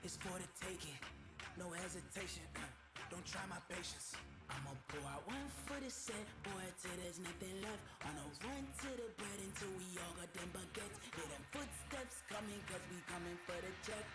It's for the taking, no hesitation. Don't try my patience. I'ma pour out one for the set, boy, till there's nothing left. On a run to the bread until we all got them baguettes. Hear them footsteps coming, cause we coming for the check.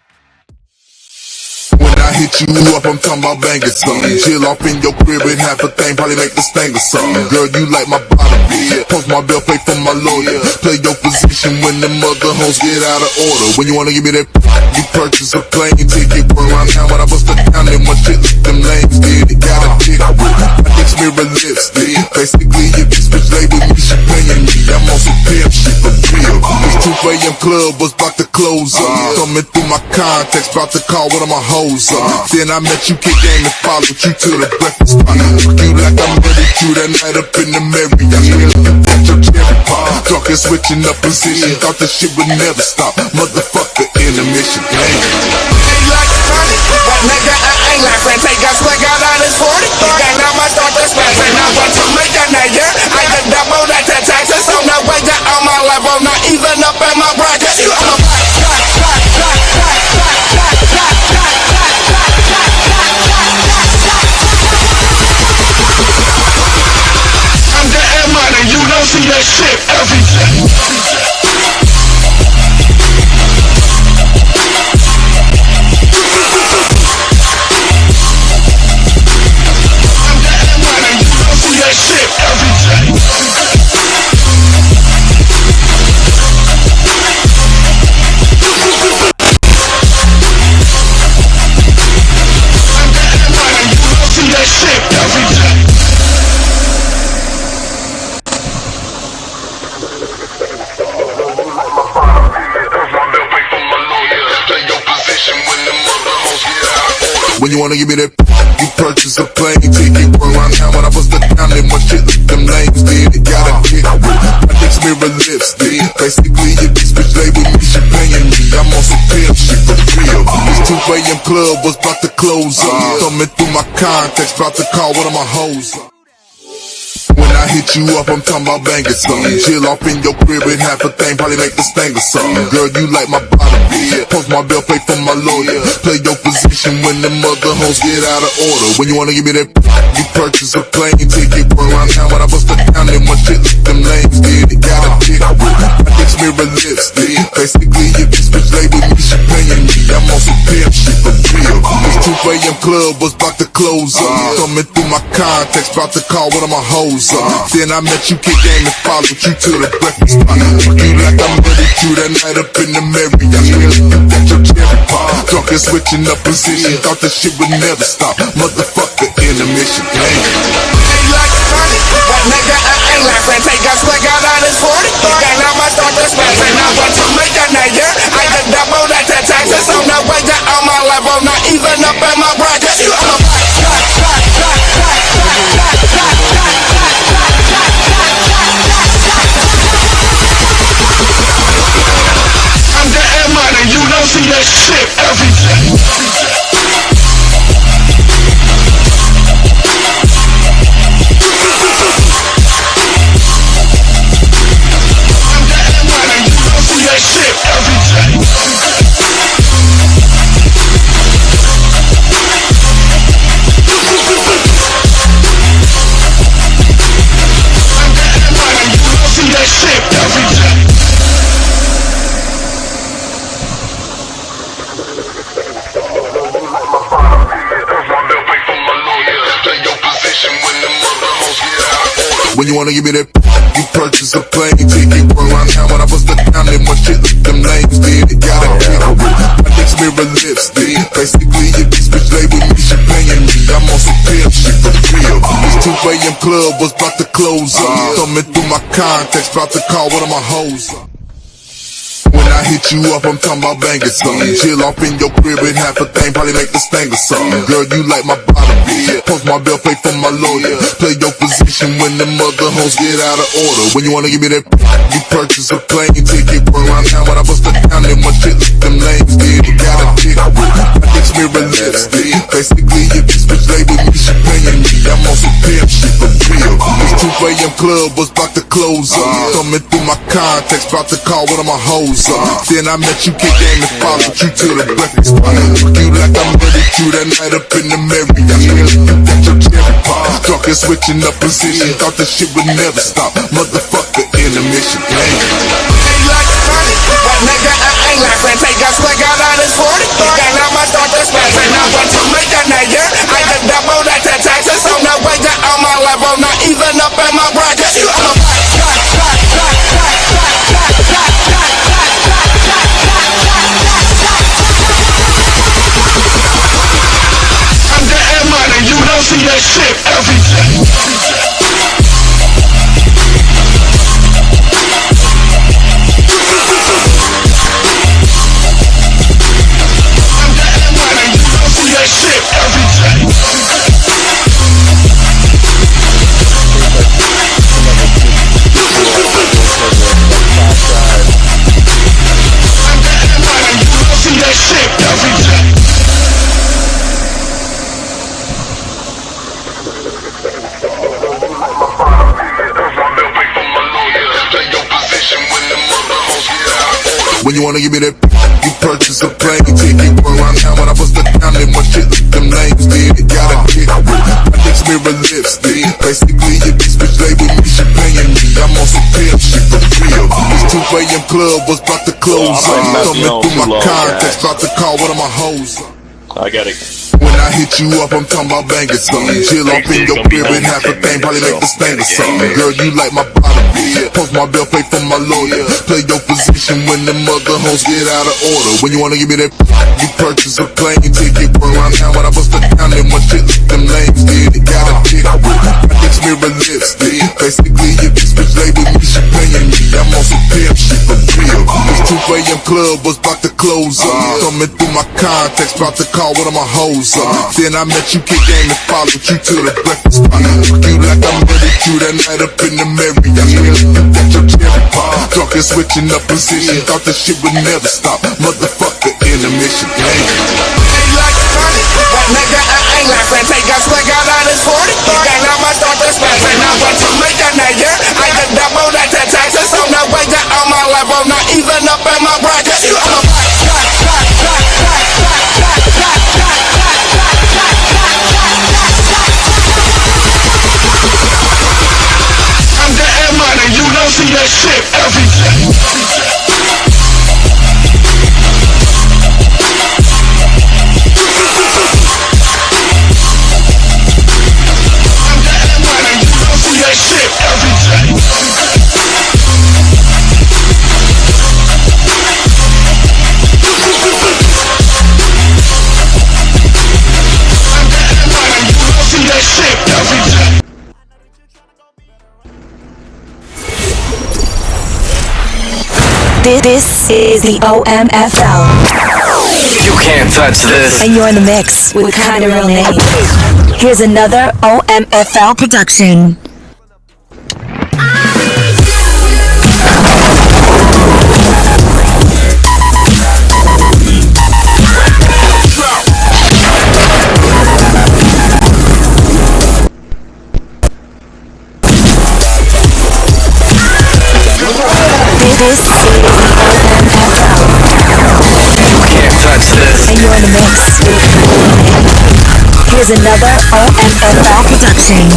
When I hit you up, I'm talking about banging something. Chill off in your crib with half a thing, probably make the sting or something. Girl, you like my bottom, post my bill, pay for my lawyer. Play your position when them other hoes get out of order. When you wanna give me that, you purchase a plane ticket. Run around town when I bust it down, then my shit look them lanes did. It got a dick with my dick's mirror lips, basically, if this bitch lay with me, she paying me. I'm on some pimp shit for real. This 2 a.m. club was about to close up. Coming through my contacts, about to call one of my hoes up. Then I met you, kick game and followed you to the breakfast spot. Fuck you like I'm ready to that night up in the Marriott. Still looking at your cherry pop. Talking switching up position, thought this shit would never stop. Motherfucker, intermission game. Like funny, but nigga, I ain't laughing. Take a swig out of this 40. Then I'ma start to spaz. And I want to make a nigga. I can double that to taxes. On the way down on my level, not even up in my bracket. You on my I'm getting money, you don't see that shit every day. When you wanna give me that, you purchase a plane ticket. Run around town when I bust it down, then my shit look them lanes did. It got a dick with my dick's mirror lips, basically, if this bitch lay with me, she paying me. I'm on some pimp shit for real. This 2 a.m. club was about to close up. Coming through my contacts, about to call one of my hoes up. When I hit you up, I'm talking about banging something. Chill off in your crib with half a thing, probably make the sting or something. Girl, you like my bottom, post my bill, pay for my lawyer. Play your position when them other hoes get out of order. When you wanna give me that, you purchase a plane ticket. Run around town when I bust it down, then my shit look them lanes did. It got a dick with my dick's mirror lips, basically, if this bitch lay with me, she paying me. I'm on some pimp shit for real. This 2 a.m. club was about to close up. Coming through my contacts, about to call one of my hoes up. Then I met you, kick game and followed you to the breakfast spot. Fuck you like I'm ready to that night up in the Marriott. Still looking at your cherry pop. Talking switching up position, thought this shit would never stop. Motherfucker, intermission game. Like funny, but nigga, I ain't laughing. Take a swig out of this 40. Then I'ma start to spaz. And I want to make a nigga. I can double that to taxes. On the way down on my level, not even up in my bracket. You on my I'm getting money, you don't see that shit every day. I'm getting money, you don't see that shit every day. I'm getting money, you don't see that shit every day. When you wanna give me that, you purchase a plane ticket. Run around town when I bust it down, then my shit look them lanes did. It got a dick with my dick's mirror lips, basically, if this bitch lay with me, she paying me. I'm on some pimp shit for real. This 2 a.m. club was about to close up. Coming through my contacts, about to call one of my hoes up. When I hit you up, I'm talking about banging something. Chill off in your crib with half a thing, probably make the sting or something. Girl, you like my bottom, post my bill, pay for my lawyer. Play your position when them other hoes get out of order. When you wanna give me that, you purchase a plane ticket. Run around town when I bust it down, then my shit look them lanes did. It got a dick with my dick's mirror lips, basically, if this bitch lay with me, she paying me. I'm on some pimp shit for real. This 2 a.m. club was about to close up. Coming through my contacts, about to call one of my hoes up. Then I met you, kick game and followed you to the breakfast spot. Fuck you you that night up in the Marriott. You got your cherry pop. Talking switching up position. Thought this shit would never stop. Motherfucker in the mission. Ain't like money, but nigga, I ain't like friend. Take a swig out of this 40. Then I'ma start to smash. And I want to make a nigga. I just double that the taxes on the way down on my level. Not even up in my bracket. You I'm getting money, you don't see that shit every day. When you wanna give me that, you purchase a plane ticket. Run around town when I bust it down, then my shit look them names did. Gotta get with my next mirror lipstick. Basically, your bitch lay with me, she paying me. I'm on some pimp shit for real. This 2 a.m. club was about to close up. Coming through my contacts, about to call one of my hoes up. I got it. When I hit you up, I'm talking about banging something. Chill off in your crib and half a thing, probably make the stain or something. Girl, you like my bottom, yeah. Post my bill, pay for my lawyer. Play your position when them other hoes get out of order. When you wanna give me that, you purchase a plane ticket. Run around town when I bust it down, then my shit look them names did. Gotta get with my next mirror lipstick. Basically, your bitch lay with me, she paying me. I'm on some pimp shit for real. This 2 a.m. club was about to close up. Coming through my contacts, about to call one of my hoes up. Then I met you, kick game and followed you to the breakfast spot. You like I'm ready to that night up in the Marriott. You got your cherry pop. Talking switching up position. Thought this shit would never stop. Motherfucker in the mission. Ain't like money, but nigga, I ain't like friend. Take a swig out of this 40. Then I'ma start to smash. And I want to make a nigga. I just double that the taxes on the way down on my level. Not even up in my bracket. You I'm getting money, you don't see that shit every day. This is the OMFL. You can't touch this. And you're in the mix with Kinda Real Name. Here's another OMFL production. This is the OMFL. You can't touch this. And you're in the mix with Kinda Real Name. Here's another OMFL production.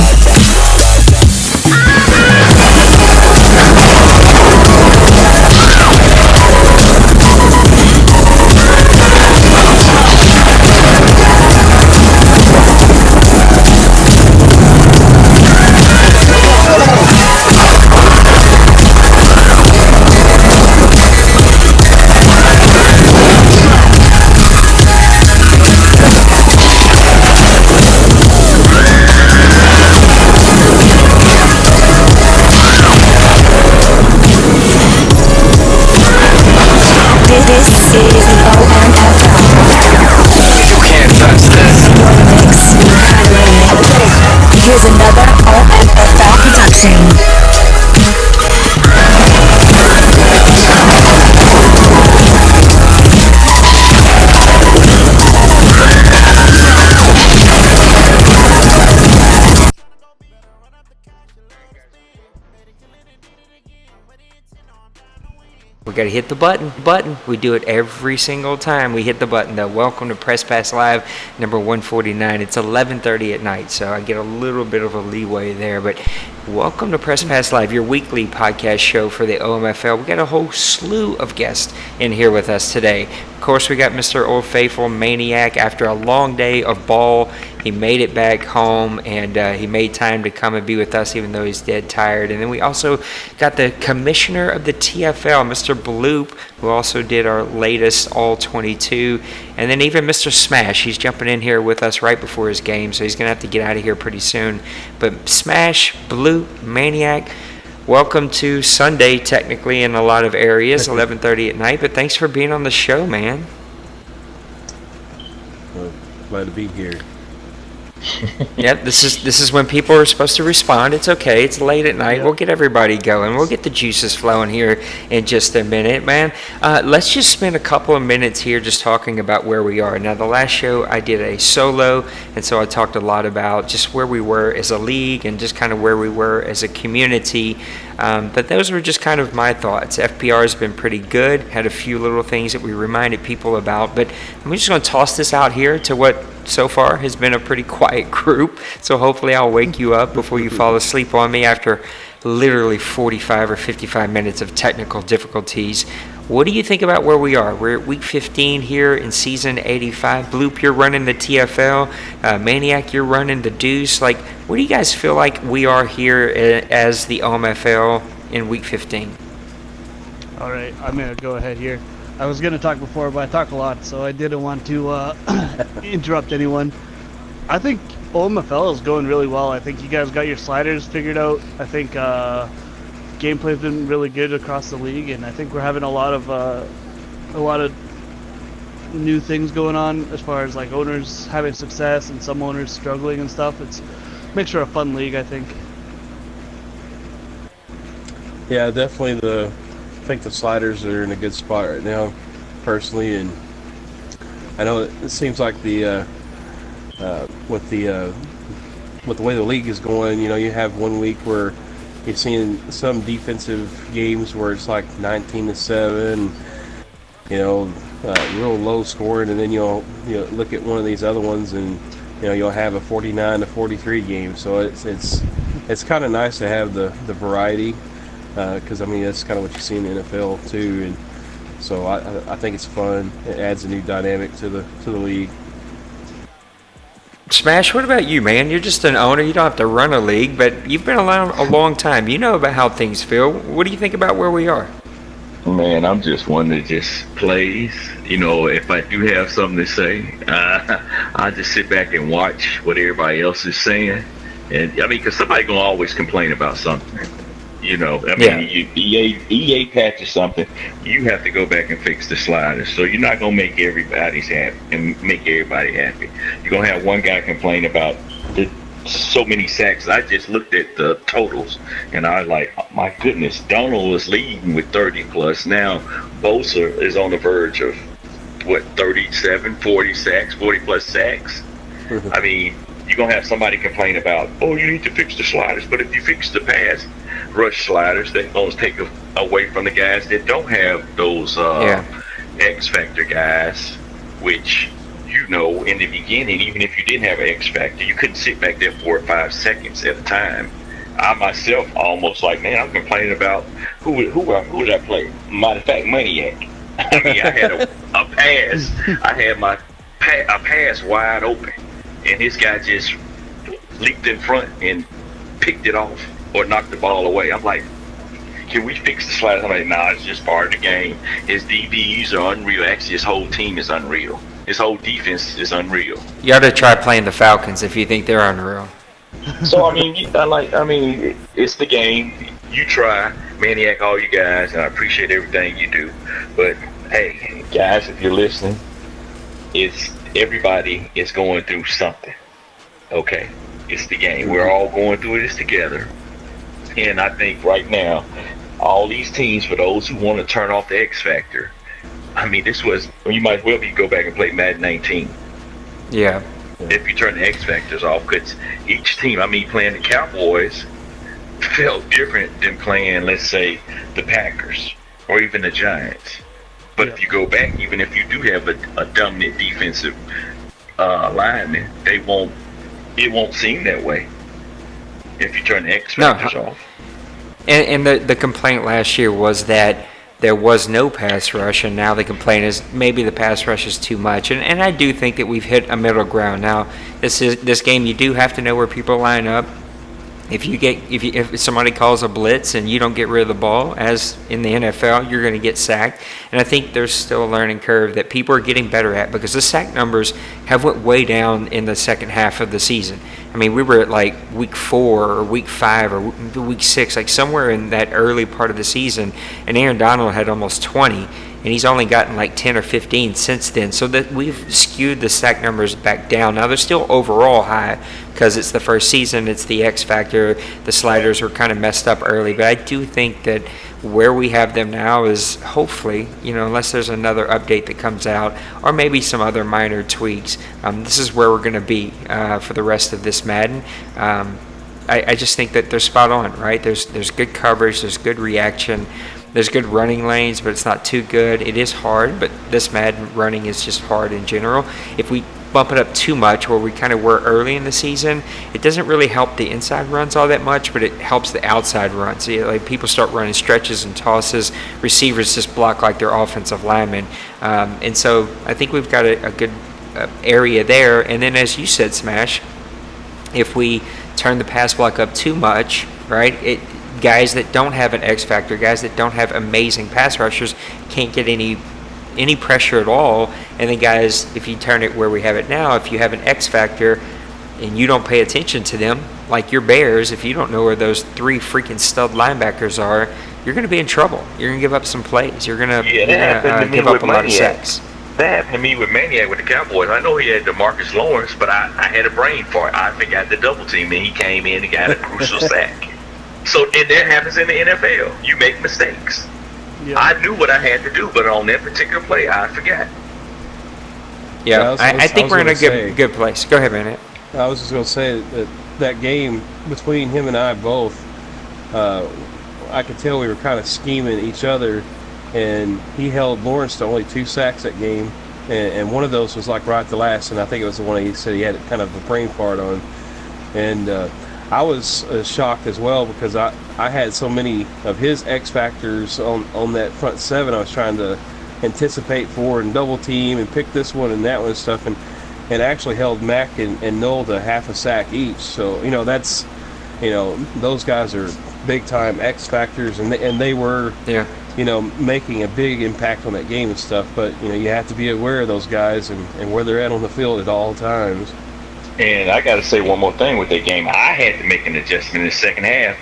We got to hit the button. We do it every single time we hit the button, though. Welcome to Press Pass Live, number 149. It's 11:30 at night, so I get a little bit of a leeway there. But welcome to Press Pass Live, your weekly podcast show for the OMFL. We got a whole slew of guests in here with us today. Of course, we got Mr. Old Faithful Maniac. After a long day of ball, he made it back home, and he made time to come and be with us, even though he's dead tired. And then we also got the commissioner of the TFL, Mr. Bloop, who also did our latest All-22. And then even Mr. Smash, he's jumping in here with us right before his game, so he's going to have to get out of here pretty soon. But Smash, Bloop, Maniac, welcome to Sunday, technically, in a lot of areas, 11:30 at night. But thanks for being on the show, man. Well, glad to be here. Yep, this is when people are supposed to respond. It's okay. It's late at night. Yep. We'll get everybody going. We'll get the juices flowing here in just a minute, man. Let's just spend a couple of minutes here just talking about where we are. Now, the last show I did a solo, and so I talked a lot about just where we were as a league and just kind of where we were as a community. But those were just kind of my thoughts. FPR has been pretty good. Had a few little things that we reminded people about. But I'm just going to toss this out here to what so far has been a pretty quiet group. So hopefully I'll wake you up before you fall asleep on me after literally 45 or 55 minutes of technical difficulties. What do you think about where we are? We're at week 15 here in season 85. Bloop, you're running the TFL. Maniac, you're running the Deuce. Like, what do you guys feel like we are here as the OMFL in week 15? All right, I'm going to go ahead here. I was going to talk before, but I talk a lot, so I didn't want to interrupt anyone. I think OMFL is going really well. I think you guys got your sliders figured out. I think gameplay's been really good across the league, and I think we're having a lot of new things going on as far as like owners having success and some owners struggling and stuff. Makes for a fun league, I think. Yeah, definitely I think the sliders are in a good spot right now, personally, and I know it seems like with the way the league is going, you have 1 week where you're seeing some defensive games where it's like 19-7, real low scoring, and then you'll look at one of these other ones and you'll have a 49-43 game. So it's kind of nice to have the variety. Because that's kind of what you see in the NFL too, and so I think it's fun. It adds a new dynamic to the league. Smash, what about you, man? You're just an owner. You don't have to run a league, but you've been around a long time. You know about how things feel. What do you think about where we are? Man, I'm just one that just plays. If I do have something to say, I just sit back and watch what everybody else is saying, and because somebody's gonna always complain about something. EA patches something, you have to go back and fix the sliders. So you're not gonna make everybody happy and make everybody happy. You're gonna have one guy complain about so many sacks. I just looked at the totals and I was like, oh, my goodness, Donald was leading with 30 plus. Now Bosa is on the verge of 37, 40 sacks, 40 plus sacks. You're going to have somebody complain about, oh, you need to fix the sliders. But if you fix the pass rush sliders, they're going to take away from the guys that don't have those XFactor guys, which, in the beginning, even if you didn't have an XFactor, you couldn't sit back there 4 or 5 seconds at a time. I myself almost man, I'm complaining about who did I play? Matter of fact, Maniac. I had a pass. I had a pass wide open. And this guy just leaped in front and picked it off or knocked the ball away. I'm like, can we fix the sliders? I'm like, nah, it's just part of the game. His DBs are unreal. Actually, his whole team is unreal. His whole defense is unreal. You ought to try playing the Falcons if you think they're unreal. So, it's the game. You try, Maniac, all you guys, and I appreciate everything you do. But, hey, guys, if you're listening, everybody is going through something. Okay, it's the game. We're all going through this together. And I think right now, all these teams, for those who want to turn off the X Factor, you might as well go back and play Madden 19. Yeah. If you turn the X Factors off, because each team, playing the Cowboys felt different than playing, let's say, the Packers. or even the Giants. But if you go back, even if you do have a dominant defensive lineman, it won't seem that way if you turn the X factors off. And the complaint last year was that there was no pass rush, and now the complaint is maybe the pass rush is too much. And I do think that we've hit a middle ground. Now, this game, you do have to know where people line up. If somebody calls a blitz and you don't get rid of the ball, as in the NFL, you're going to get sacked. And I think there's still a learning curve that people are getting better at, because the sack numbers have went way down in the second half of the season. I mean, we were at like week 4 or week 5 or week 6, like somewhere in that early part of the season, and Aaron Donald had almost 20. And he's only gotten like 10 or 15 since then. So that we've skewed the sack numbers back down. Now, they're still overall high because it's the first season. It's the X factor. The sliders were kind of messed up early. But I do think that where we have them now is hopefully, unless there's another update that comes out or maybe some other minor tweaks, this is where we're going to be for the rest of this Madden. I just think that they're spot on, right? There's good coverage. There's good reaction. There's good running lanes, but it's not too good. It is hard, but this Madden running is just hard in general. If we bump it up too much, where we kind of were early in the season, it doesn't really help the inside runs all that much, but it helps the outside runs. Like people start running stretches and tosses. Receivers just block like their offensive linemen. And so I think we've got a good area there. And then, as you said, Smash, if we turn the pass block up too much, right, guys that don't have an X factor, guys that don't have amazing pass rushers, can't get any pressure at all. And then guys, if you turn it where we have it now, if you have an X factor and you don't pay attention to them, like your Bears, if you don't know where those 3 freaking stud linebackers are, you're going to be in trouble. You're going to give up some plays. You're going to give up a lot of sacks. That happened to me with Maniac with the Cowboys. I know he had DeMarcus Lawrence, but I had a brain for it. I forgot the double team, and he came in and got a crucial sack. So, and that happens in the NFL. You make mistakes. Yeah. I knew what I had to do, but on that particular play, I forgot. Yeah, I think we're in a good place. Go ahead, man. I was just going to say that game between him and I both, I could tell we were kind of scheming each other, and he held Lawrence to only 2 sacks that game, and one of those was like right at the last, and I think it was the one he said he had kind of a brain fart on. And I was shocked as well, because I had so many of his X factors on that front 7 I was trying to anticipate for and double team and pick this one and that one and stuff, and actually held Mack and Noel to half a sack each. So that's those guys are big time X factors, and they were making a big impact on that game and stuff. But you have to be aware of those guys and where they're at on the field at all times. And I got to say one more thing with that game. I had to make an adjustment in the second half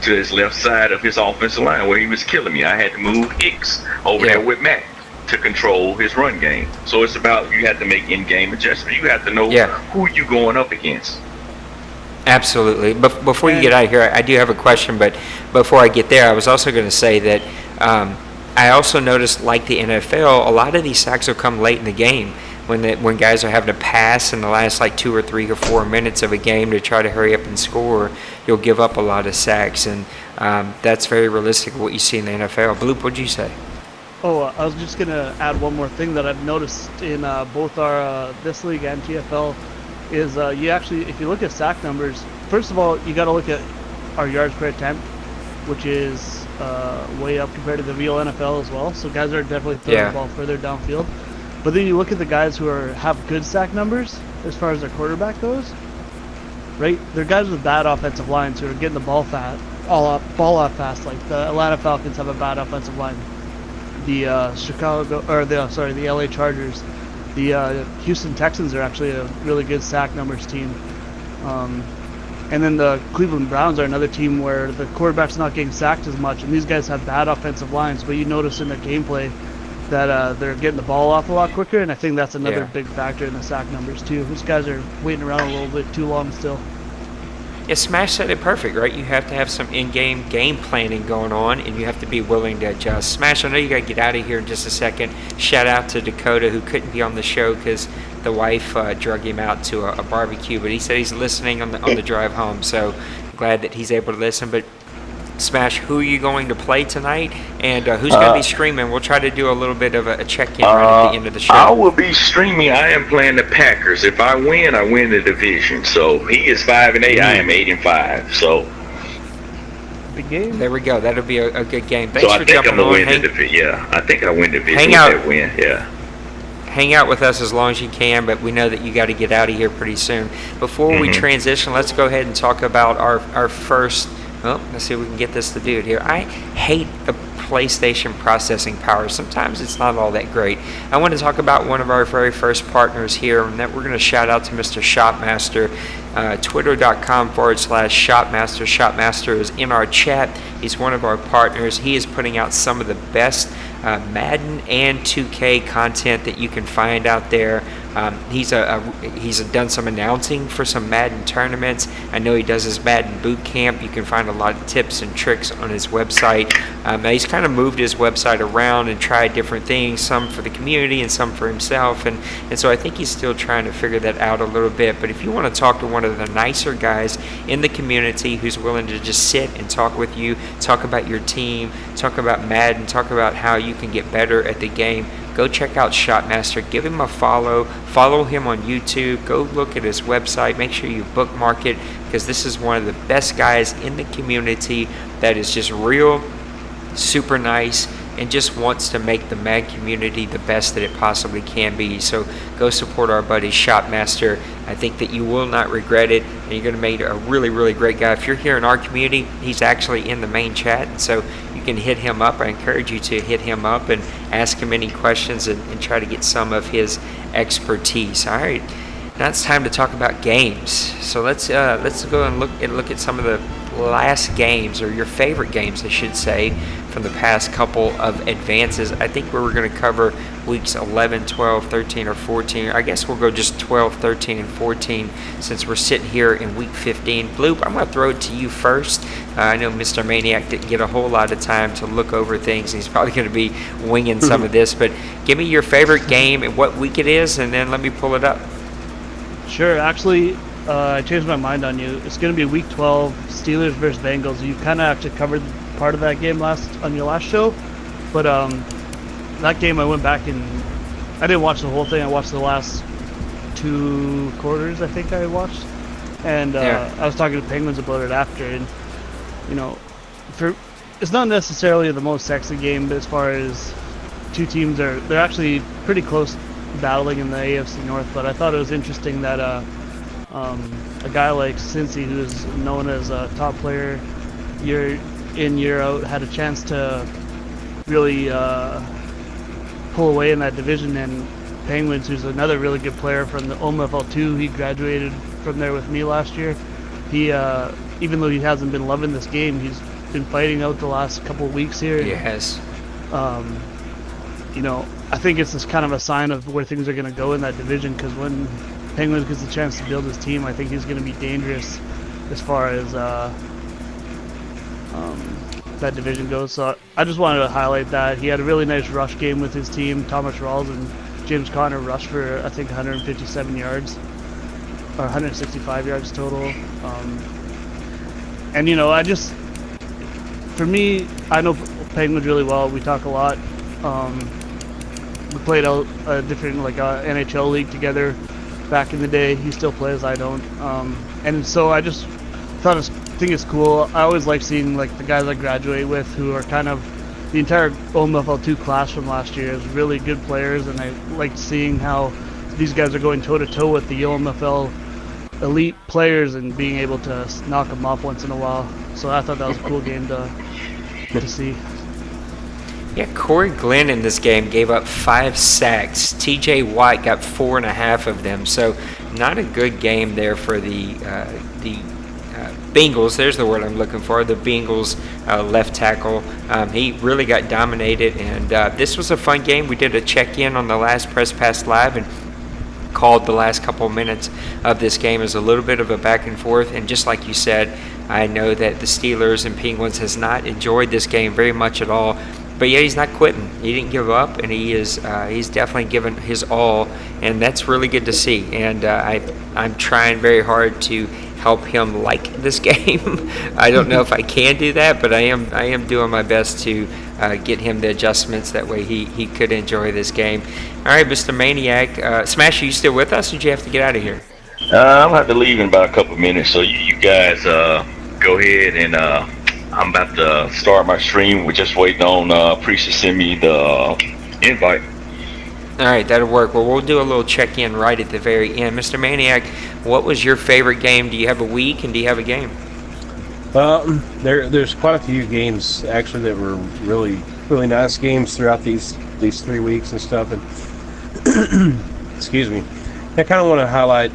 to his left side of his offensive line where he was killing me. I had to move Hicks over there with Matt to control his run game. So it's about, you have to make in-game adjustments. You have to know who you're going up against. Absolutely. But before you get out of here, I do have a question. But before I get there, I was also going to say that I also noticed, like the NFL, a lot of these sacks will come late in the game. When guys are having to pass in the last like 2 or 3 or 4 minutes of a game to try to hurry up and score, you'll give up a lot of sacks, and that's very realistic of what you see in the NFL. Bloop, what'd you say? Oh, I was just gonna add one more thing that I've noticed in both our this league and TFL is you actually, if you look at sack numbers, first of all, you got to look at our yards per attempt, which is way up compared to the real NFL as well. So guys are definitely throwing the ball further downfield. But then you look at the guys who have good sack numbers as far as their quarterback goes, right? They're guys with bad offensive lines who are getting the ball off fast. Like the Atlanta Falcons have a bad offensive line. The the LA Chargers, the Houston Texans are actually a really good sack numbers team. And then the Cleveland Browns are another team where the quarterback's not getting sacked as much, and these guys have bad offensive lines. But you notice in their gameplay that they're getting the ball off a lot quicker, and I think that's another big factor in the sack numbers too. These guys are waiting around a little bit too long still. Yeah, Smash said it perfect, right? You have to have some in-game game planning going on, and you have to be willing to adjust. Smash, I know you got to get out of here in just a second. Shout out to Dakota, who couldn't be on the show because the wife drug him out to a barbecue, but he said he's listening on the drive home, so I'm glad that he's able to listen. But Smash, who are you going to play tonight, and who's going to be streaming? We'll try to do a little bit of a check-in right at the end of the show. I will be streaming. I am playing the Packers. If I win the division. So he is 5-8. I am 8-5. So big game. There we go. That'll be a good game. Thanks for I think jumping I'm gonna on. win the division. Yeah, I think I win the division. Hang with out. that win. Yeah. Hang out with us as long as you can, but we know that you got to get out of here pretty soon. Before we transition, let's go ahead and talk about our first. Well, let's see if we can get this to do it here. I hate the PlayStation processing power. Sometimes it's not all that great. I want to talk about one of our very first partners here, and that we're going to shout out to Mr. Shopmaster. Twitter.com/Shopmaster. Shopmaster is in our chat. He's one of our partners. He is putting out some of the best Madden and 2K content that you can find out there. He's done some announcing for some Madden tournaments. I know he does his Madden boot camp. You can find a lot of tips and tricks on his website. He's kind of moved his website around and tried different things, some for the community and some for himself. And so I think he's still trying to figure that out a little bit. But if you want to talk to one of the nicer guys in the community who's willing to just sit and talk with you, talk about your team, talk about Madden, talk about how you can get better at the game, go check out Shopmaster. Give him a follow. Follow him on YouTube. Go look at his website. Make sure you bookmark it, because this is one of the best guys in the community that is just real, super nice, and just wants to make the Mad community the best that it possibly can be. So go support our buddy Shopmaster. I think that you will not regret it, and you're going to make a really, really great guy. If you're here in our community, he's actually in the main chat, and so you can hit him up. I encourage you to hit him up and ask him any questions and try to get some of his expertise. All right, now it's time to talk about games. So let's go and look at some of the last games, or your favorite games, I should say, from the past couple of advances. I think we were going to cover weeks 11, 12, 13, or 14. I guess we'll go just 12, 13, and 14 since we're sitting here in week 15. Bloop, I'm going to throw it to you first. I know Mr. Maniac didn't get a whole lot of time to look over things. He's probably going to be winging some of this, but give me your favorite game and what week it is, and then let me pull it up. Sure. Actually, I changed my mind on you. It's going to be week 12, Steelers versus Bengals. You kind of actually covered part of that game on your last show, but that game I went back and I didn't watch the whole thing. I watched the last 2 quarters, I think I watched, and I was talking to Penguins about it after, and it's not necessarily the most sexy game, but as far as two teams they're actually pretty close battling in the AFC North. But I thought it was interesting that a guy like Cincy, who is known as a top player year in, year out, had a chance to really pull away in that division. And Penguins, who's another really good player from the OMFL 2, he graduated from there with me last year. He, even though he hasn't been loving this game, he's been fighting out the last couple of weeks here. Yes. I think it's just kind of a sign of where things are going to go in that division, because when Penguins gets a chance to build his team, I think he's going to be dangerous as far as that division goes. So I just wanted to highlight that. He had a really nice rush game with his team. Thomas Rawls and James Conner rushed for, I think, 157 yards, or 165 yards total. For me, I know Penguins really well. We talk a lot. We played out a different NHL league together back in the day. He still plays, I don't. And so I just think it's cool. I always like seeing the guys I graduate with, who are kind of the entire OMFL 2 class from last year, is really good players, and I like seeing how these guys are going toe to toe with the OMFL elite players and being able to knock them off once in a while. So I thought that was a cool game to see. Yeah, Corey Glenn in this game gave up 5 sacks. TJ Watt got 4.5 of them. So not a good game there for the Bengals. There's the word I'm looking for. The Bengals left tackle. He really got dominated, and this was a fun game. We did a check-in on the last Press Pass Live and called the last couple minutes of this game as a little bit of a back and forth. And just like you said, I know that the Steelers and Penguins has not enjoyed this game very much at all. But yeah, he's not quitting. He didn't give up, and he's definitely given his all and that's really good to see. And I'm trying very hard to help him like this game. I don't know if I can do that, but I am doing my best to get him the adjustments. That way he could enjoy this game. All right, Mr. Maniac. Smash, are you still with us, or did you have to get out of here? I'm going to have to leave in about a couple of minutes, so you guys go ahead, and I'm about to start my stream. We're just waiting on Priest to send me the invite. All right, that'll work. Well, we'll do a little check-in right at the very end. Mr. Maniac, what was your favorite game? Do you have a week, and do you have a game? There's quite a few games, actually, that were really, really nice games throughout these 3 weeks and stuff. And excuse me. I kind of want to highlight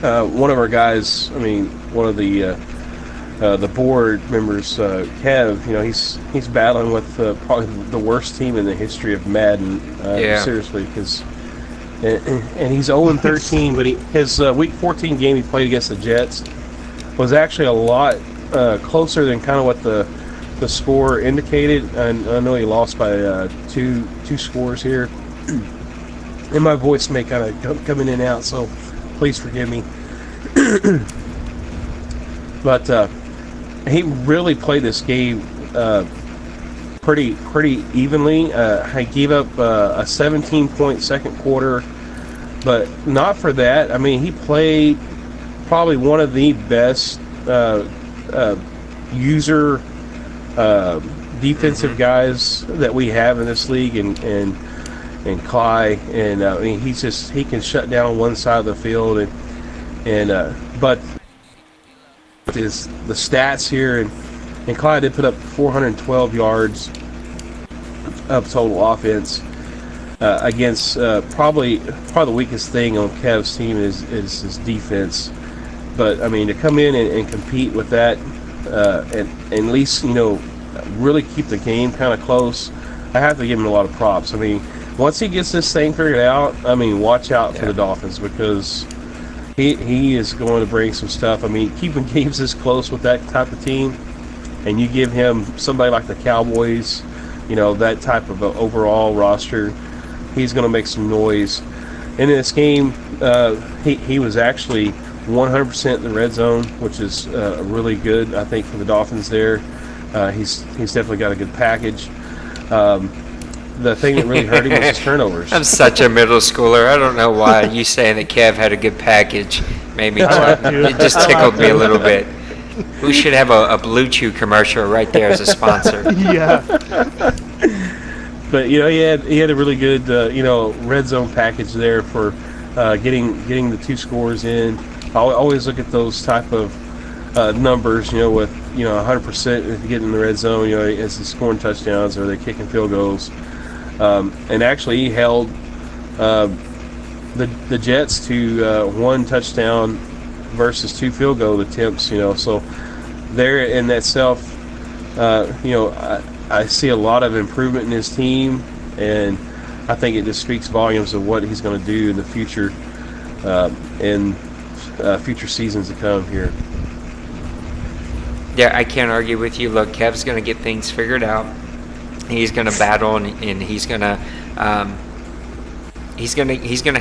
one of our guys. I mean, one of the board members, Kev. You know, he's battling with probably the worst team in the history of Madden. Seriously, because and he's 0-13, but his Week 14 game he played against the Jets was actually a lot closer than kind of what the score indicated. And I know he lost by two scores here, and my voice may kind of come in and out, so please forgive me. But he really played this game pretty evenly. I gave up a 17-point second quarter, but not for that. I mean, he played probably one of the best user defensive guys that we have in this league, and Clyde, and I mean, he can shut down one side of the field, but the stats here, and Clyde did put up 412 yards of total offense against probably the weakest thing on Kev's team is his defense. But I mean, to come in and compete with that, and at least, you know, really keep the game kind of close, I have to give him a lot of props. I mean, once he gets this thing figured out, I mean, watch out for the Dolphins, because he is going to bring some stuff. I mean, keeping games this close with that type of team, and you give him somebody like the Cowboys, you know, that type of overall roster, he's going to make some noise. In this game, he was actually 100% in the red zone, which is really good, I think, for the Dolphins there. He's definitely got a good package. The thing that really hurt him was his turnovers. I'm such a middle schooler. I don't know why you saying that Kev had a good package made me it just tickled me a little bit. We should have a Blue Chew commercial right there as a sponsor. Yeah. But you know, he had a really good red zone package there for getting the two scores in. I always look at those type of numbers, you know, with 100% if you get in the red zone, you know, is he scoring touchdowns or are they kicking field goals? And actually, he held the Jets to one touchdown versus 2 field goal attempts. You know, so there in that self, I see a lot of improvement in his team, and I think it just speaks volumes of what he's going to do in the future, in future seasons to come here. Yeah, I can't argue with you. Look, Kev's going to get things figured out. He's going to battle, and he's going to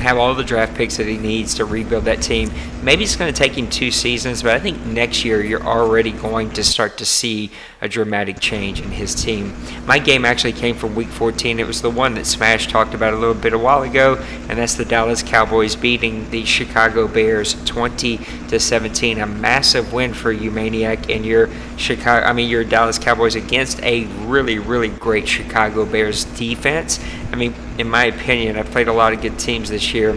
have all the draft picks that he needs to rebuild that team. Maybe it's going to take him 2 seasons, but I think next year you're already going to start to see a dramatic change in his team. My game actually came from Week 14. It was the one that Smash talked about a little bit a while ago, and that's the Dallas Cowboys beating the Chicago Bears 20-17. A massive win for you, Maniac, and your Dallas Cowboys against a really, really great Chicago Bears defense. I mean, in my opinion, I've played a lot of good teams this year.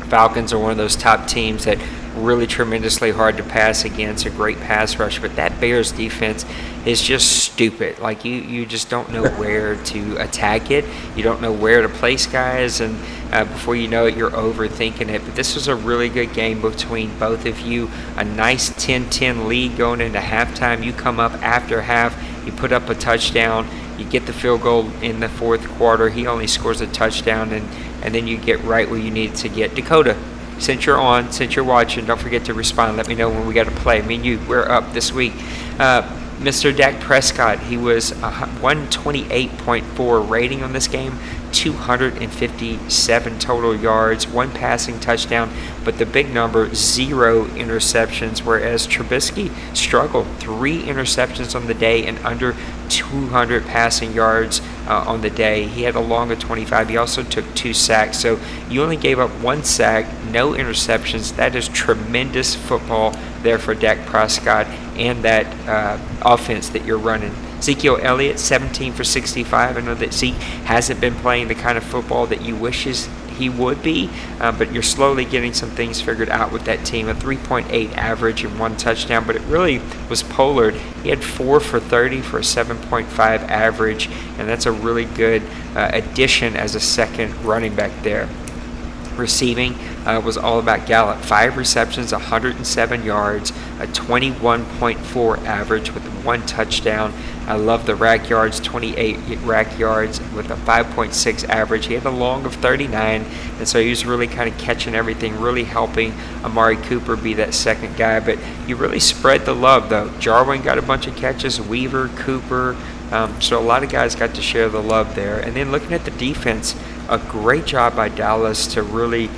Falcons are one of those top teams that really tremendously hard to pass against, a great pass rush, but that Bears defense is just stupid. Like, you just don't know where to attack it. You don't know where to place guys, and before you know it, you're overthinking it. But this was a really good game between both of you. A nice 10-10 lead going into halftime. You come up after half, you put up a touchdown, you get the field goal in the fourth quarter. He only scores a touchdown, and then you get right where you need to get. Dakota, since you're watching, don't forget to respond. Let me know when we got to play. Me and you, we're up this week. Mr. Dak Prescott, he was 128.4 rating on this game, 257 total yards, 1 passing touchdown, but the big number, 0 interceptions, whereas Trubisky struggled, 3 interceptions on the day and under 200 passing yards on the day. He had a long of 25. He also took 2 sacks, so you only gave up 1 sack, no interceptions. That is tremendous football there for Dak Prescott and that offense that you're running. Ezekiel Elliott, 17 for 65. I know that Zeke hasn't been playing the kind of football that you wishes he would be, but you're slowly getting some things figured out with that team. A 3.8 average and 1 touchdown, but it really was polar. He had 4 for 30 for a 7.5 average, and that's a really good addition as a second running back there. Receiving was all about Gallup. 5 receptions, 107 yards, a 21.4 average with 1 touchdown. I love the rack yards, 28 rack yards with a 5.6 average. He had a long of 39, and so he was really kind of catching everything, really helping Amari Cooper be that second guy. But you really spread the love, though. Jarwin got a bunch of catches, Weaver, Cooper, so a lot of guys got to share the love there. And then looking at the defense, a great job by Dallas to really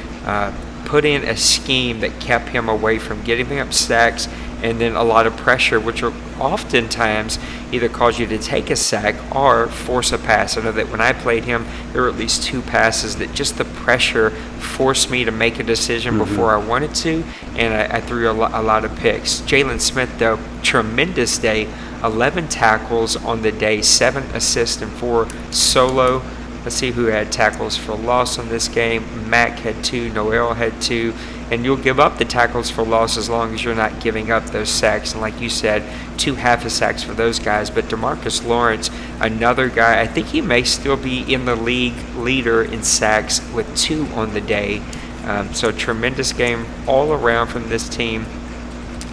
put in a scheme that kept him away from getting up sacks and then a lot of pressure, which will oftentimes either cause you to take a sack or force a pass. I know that when I played him, there were at least 2 passes that just the pressure forced me to make a decision before I wanted to, and I threw a lot of picks. Jalen Smith, though, tremendous day, 11 tackles on the day, 7 assists and 4 solo. Let's see who had tackles for loss on this game. Mack had 2, Noel had 2, and you'll give up the tackles for loss as long as you're not giving up those sacks. And like you said, 2 half a sacks for those guys. But DeMarcus Lawrence, another guy, I think he may still be in the league leader in sacks with 2 on the day. So tremendous game all around from this team.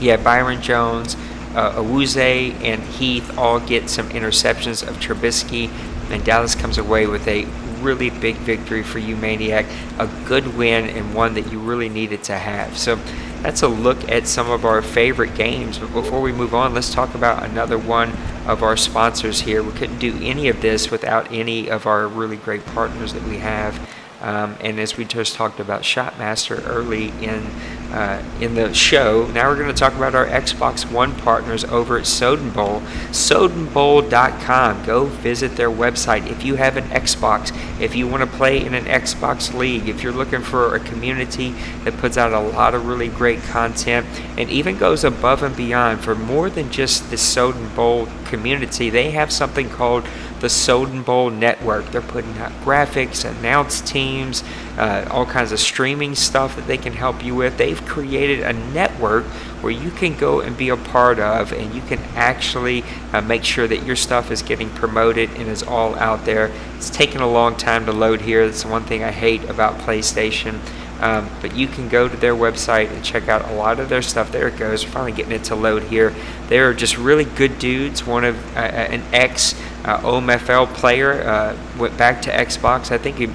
Yeah, Byron Jones, Awuzie, and Heath all get some interceptions of Trubisky. And Dallas comes away with a really big victory for you, Maniac. A good win and one that you really needed to have. So that's a look at some of our favorite games. But before we move on, let's talk about another one of our sponsors here. We couldn't do any of this without any of our really great partners that we have. And as we just talked about Shotmaster early in the show, now we're going to talk about our Xbox One partners over at Soudan Bowl. SoudanBowl.com. Go visit their website. If you have an Xbox, if you want to play in an Xbox League, if you're looking for a community that puts out a lot of really great content and even goes above and beyond for more than just the Soudan Bowl community, they have something called the Soudan Bowl Network. They're putting out graphics, announced teams, all kinds of streaming stuff that they can help you with. They've created a network where you can go and be a part of, and you can actually make sure that your stuff is getting promoted and is all out there. It's taken a long time to load here. That's one thing I hate about PlayStation. But you can go to their website and check out a lot of their stuff. There it goes. We're finally getting it to load here. They're just really good dudes. One of an ex-OMFL player went back to Xbox. I think he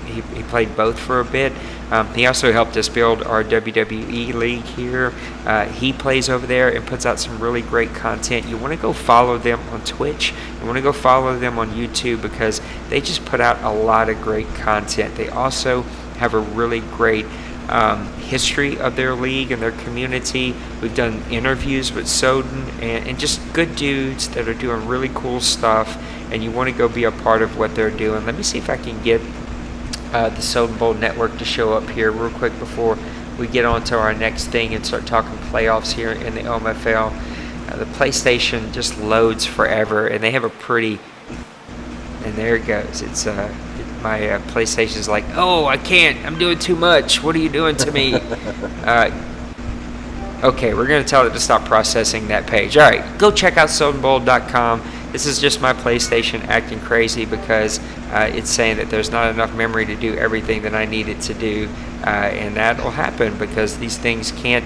played both for a bit. He also helped us build our WWE league here. He plays over there and puts out some really great content. You want to go follow them on Twitch. You want to go follow them on YouTube because they just put out a lot of great content. They also have a really great history of their league and their community. We've done interviews with Soudan and just good dudes that are doing really cool stuff, and you want to go be a part of what they're doing. Let me see if I can get the Soudan Bowl Network to show up here real quick before we get on to our next thing and start talking playoffs here in the OMFL. The PlayStation just loads forever, and they have a pretty, and there it goes. It's my PlayStation's like, oh, I can't. I'm doing too much. What are you doing to me? Okay, we're going to tell it to stop processing that page. All right, go check out SoudanBowl.com. This is just my PlayStation acting crazy because it's saying that there's not enough memory to do everything that I need it to do. And that will happen because these things can't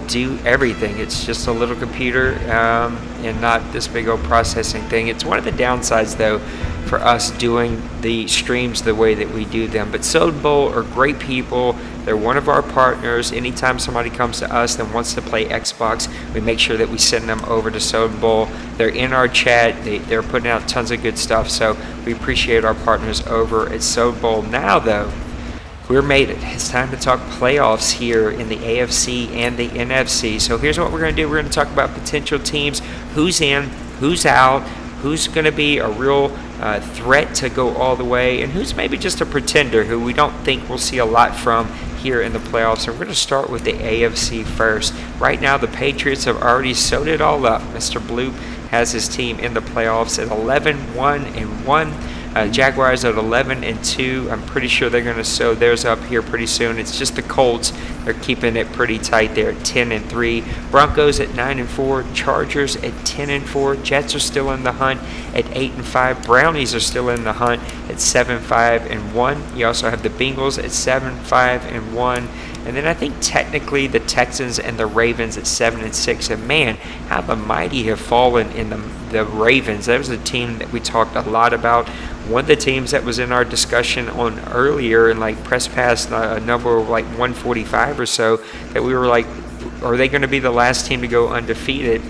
do everything. It's just a little computer and not this big old processing thing. It's one of the downsides, though, for us doing the streams the way that we do them. But Soudan Bowl are great people. They're one of our partners. Anytime somebody comes to us and wants to play Xbox, we make sure that we send them over to Soudan Bowl. They're in our chat. They're putting out tons of good stuff. So we appreciate our partners over at Soudan Bowl. Now, though, we're made it. It's time to talk playoffs here in the AFC and the NFC. So here's what we're going to do. We're going to talk about potential teams, who's in, who's out, who's going to be a real threat to go all the way, and who's maybe just a pretender who we don't think we'll see a lot from here in the playoffs. And we're going to start with the AFC first. Right now, the Patriots have already sewed it all up. Mr. Bloop has his team in the playoffs at 11-1-1. Jaguars at 11-2. I'm pretty sure they're going to sew theirs up here pretty soon. It's just the Colts. They're keeping it pretty tight there at 10-3. Broncos at 9-4. Chargers at 10-4. Jets are still in the hunt at 8-5. Brownies are still in the hunt at 7-5-1. You also have the Bengals at 7-5-1. And then I think technically the Texans and the Ravens at 7-6. And man, how the mighty have fallen in the Ravens. That was a team that we talked a lot about. One of the teams that was in our discussion on earlier and like press past a number of like 145 or so, that we were like, are they going to be the last team to go undefeated?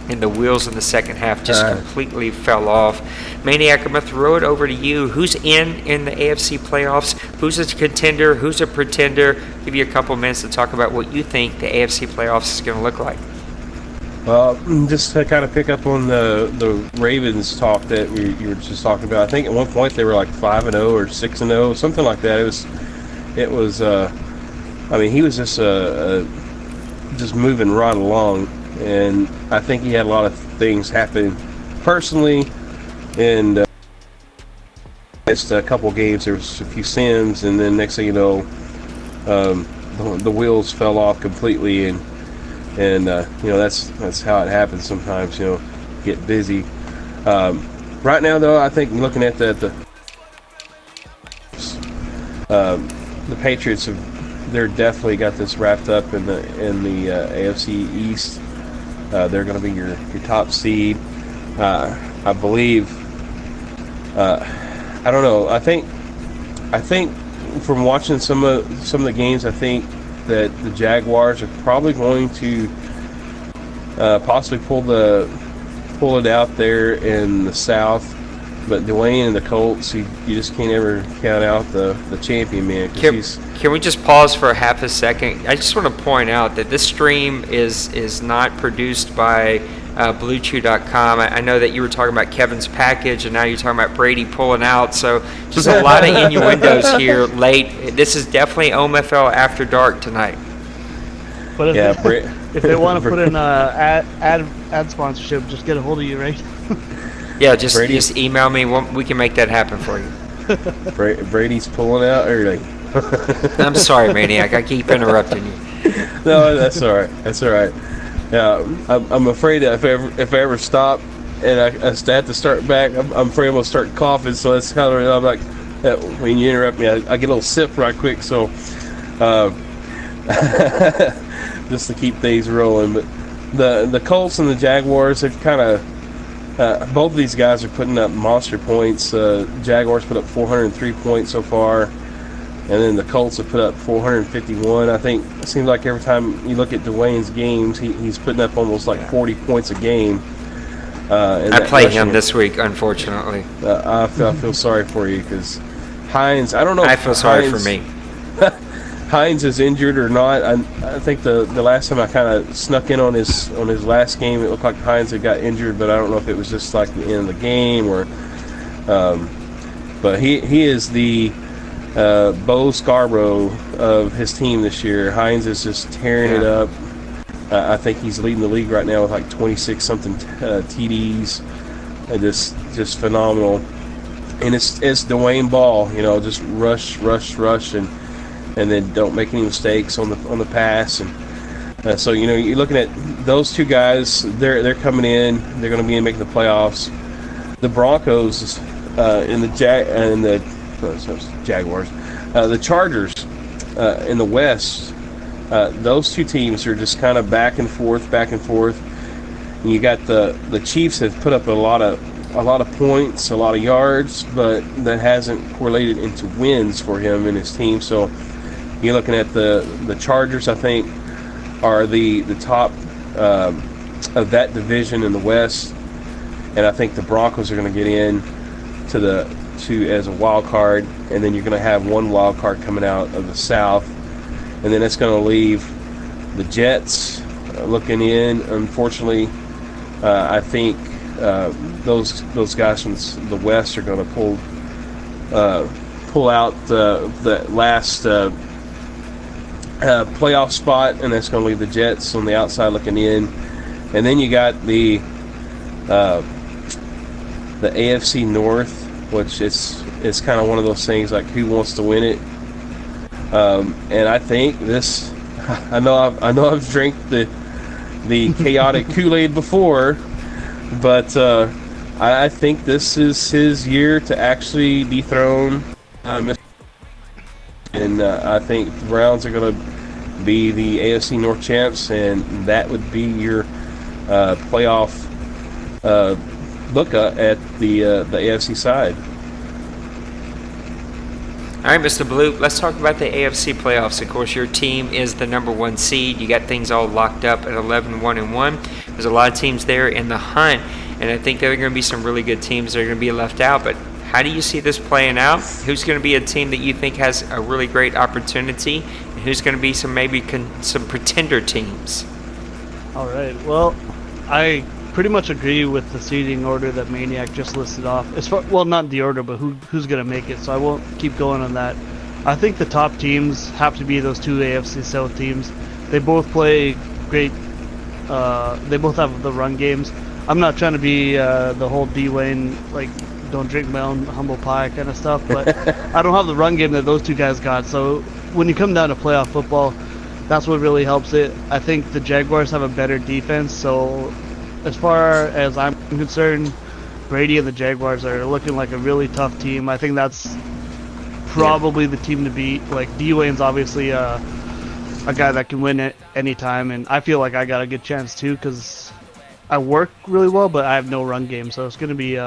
And the wheels in the second half just completely fell off. Maniac, I'm going to throw it over to you. Who's in the AFC playoffs? Who's a contender? Who's a pretender? Give you a couple minutes to talk about what you think the AFC playoffs is going to look like. Well, just to kind of pick up on the Ravens talk that you were just talking about, I think at one point they were like 5-0 or 6-0, something like that. It was. I mean, he was just moving right along, and I think he had a lot of things happen personally, and missed a couple games. There was a few sims, and then next thing you know, the wheels fell off completely, and you know, that's how it happens sometimes. You know, get busy. Right now, though, I think looking at the Patriots they're definitely got this wrapped up in the AFC East. They're going to be your top seed. I believe. I don't know. I think from watching some of the games, I think that the Jaguars are probably going to possibly pull it out there in the South, but Dwayne and the Colts, you just can't ever count out the champion, man. Can we just pause for a half a second? I just want to point out that this stream is not produced by BlueChew.com. I know that you were talking about Kevin's package, and now you're talking about Brady pulling out. So just a lot of innuendos here late. This is definitely OMFL After Dark tonight. But if they want to put in ad sponsorship, just get a hold of you, right? Yeah, just email me. We can make that happen for you. Brady's pulling out early. I'm sorry, Maniac. I keep interrupting you. No, that's all right. That's all right. Yeah, I'm afraid that if I ever stop and I have to start back, I'm afraid I'm going to start coughing. So that's kind of, I'm like, when you interrupt me, I get a little sip right quick. So just to keep things rolling. But the Colts and the Jaguars, they've kind of, both of these guys are putting up monster points. Jaguars put up 403 points so far. And then the Colts have put up 451. I think it seems like every time you look at Dwayne's games, he's putting up almost like 40 points a game. I played him this week, unfortunately. I feel sorry for you because Hinds, I don't know if I feel sorry for me. Hinds is injured or not. I think the last time I kind of snuck in on his last game, it looked like Hinds had got injured, but I don't know if it was just like the end of the game or. But he is the Bo Scarborough of his team this year. Hinds is just tearing it up. I think he's leading the league right now with like 26-something TDs. Just phenomenal. And it's Dwayne Ball, you know, just rush, and then don't make any mistakes on the pass. And so, you know, you're looking at those two guys. They're coming in. They're going to be making the playoffs. The Broncos and the Jaguars, the Chargers in the West. those two teams are just kind of back and forth. And you got the Chiefs have put up a lot of points, a lot of yards, but that hasn't correlated into wins for him and his team. So you're looking at the Chargers, I think, are the top of that division in the West, and I think the Broncos are going to get in to as a wild card, and then you're going to have one wild card coming out of the South, and then it's going to leave the Jets looking in. Unfortunately, I think those guys from the West are going to pull out the last playoff spot, and that's going to leave the Jets on the outside looking in. And then you got the AFC North, which it's kind of one of those things like who wants to win it. And I think this, I know I've drank the chaotic Kool-Aid before, but I think this is his year to actually dethrone and I think the Browns are going to be the AFC North champs, and that would be your playoff look at the AFC side. All right, Mr. Bloop, let's talk about the AFC playoffs. Of course, your team is the number 1 seed. You got things all locked up at 11-1-1. There's a lot of teams there in the hunt, and I think there are going to be some really good teams that are going to be left out. But how do you see this playing out? Who's going to be a team that you think has a really great opportunity, and who's going to be some pretender teams? All right. Well, I pretty much agree with the seeding order that Maniac just listed off. Well, not the order, but who's going to make it. So I won't keep going on that. I think the top teams have to be those two AFC South teams. They both play great. They both have the run games. I'm not trying to be the whole Dwayne, like, don't drink my own humble pie kind of stuff, but I don't have the run game that those two guys got. So when you come down to playoff football, that's what really helps it. I think the Jaguars have a better defense. So as far as I'm concerned, Brady and the Jaguars are looking like a really tough team. I think that's probably the team to beat. Like, Dwayne's obviously a guy that can win at any time, and I feel like I got a good chance too because I work really well, but I have no run game. So it's going to be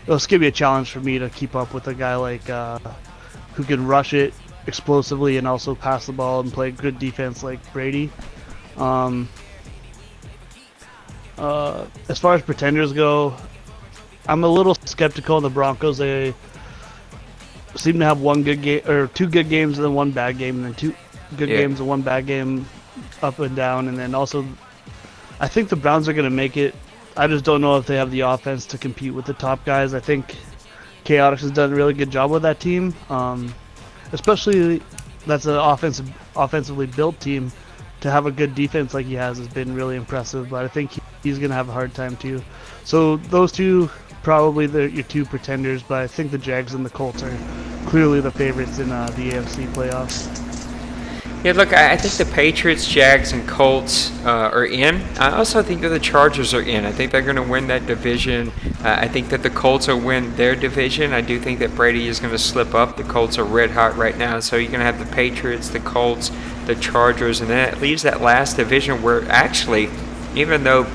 it's gonna be a challenge for me to keep up with a guy like who can rush it explosively and also pass the ball and play good defense like Brady. As far as pretenders go, I'm a little skeptical of the Broncos. They seem to have one good game or two good games and then one bad game, and then two good games and one bad game, up and down. And then also, I think the Browns are gonna make it. I just don't know if they have the offense to compete with the top guys. I think Chaotix has done a really good job with that team. Especially that's an offensively built team. To have a good defense like he has been really impressive, but I think he's going to have a hard time too. So those two, probably your two pretenders, but I think the Jags and the Colts are clearly the favorites in the AFC playoffs. Yeah, look, I think the Patriots, Jags, and Colts are in. I also think that the Chargers are in. I think they're going to win that division. I think that the Colts will win their division. I do think that Brady is going to slip up. The Colts are red hot right now. So you're going to have the Patriots, the Colts, the Chargers, and then it leaves that last division where actually, even though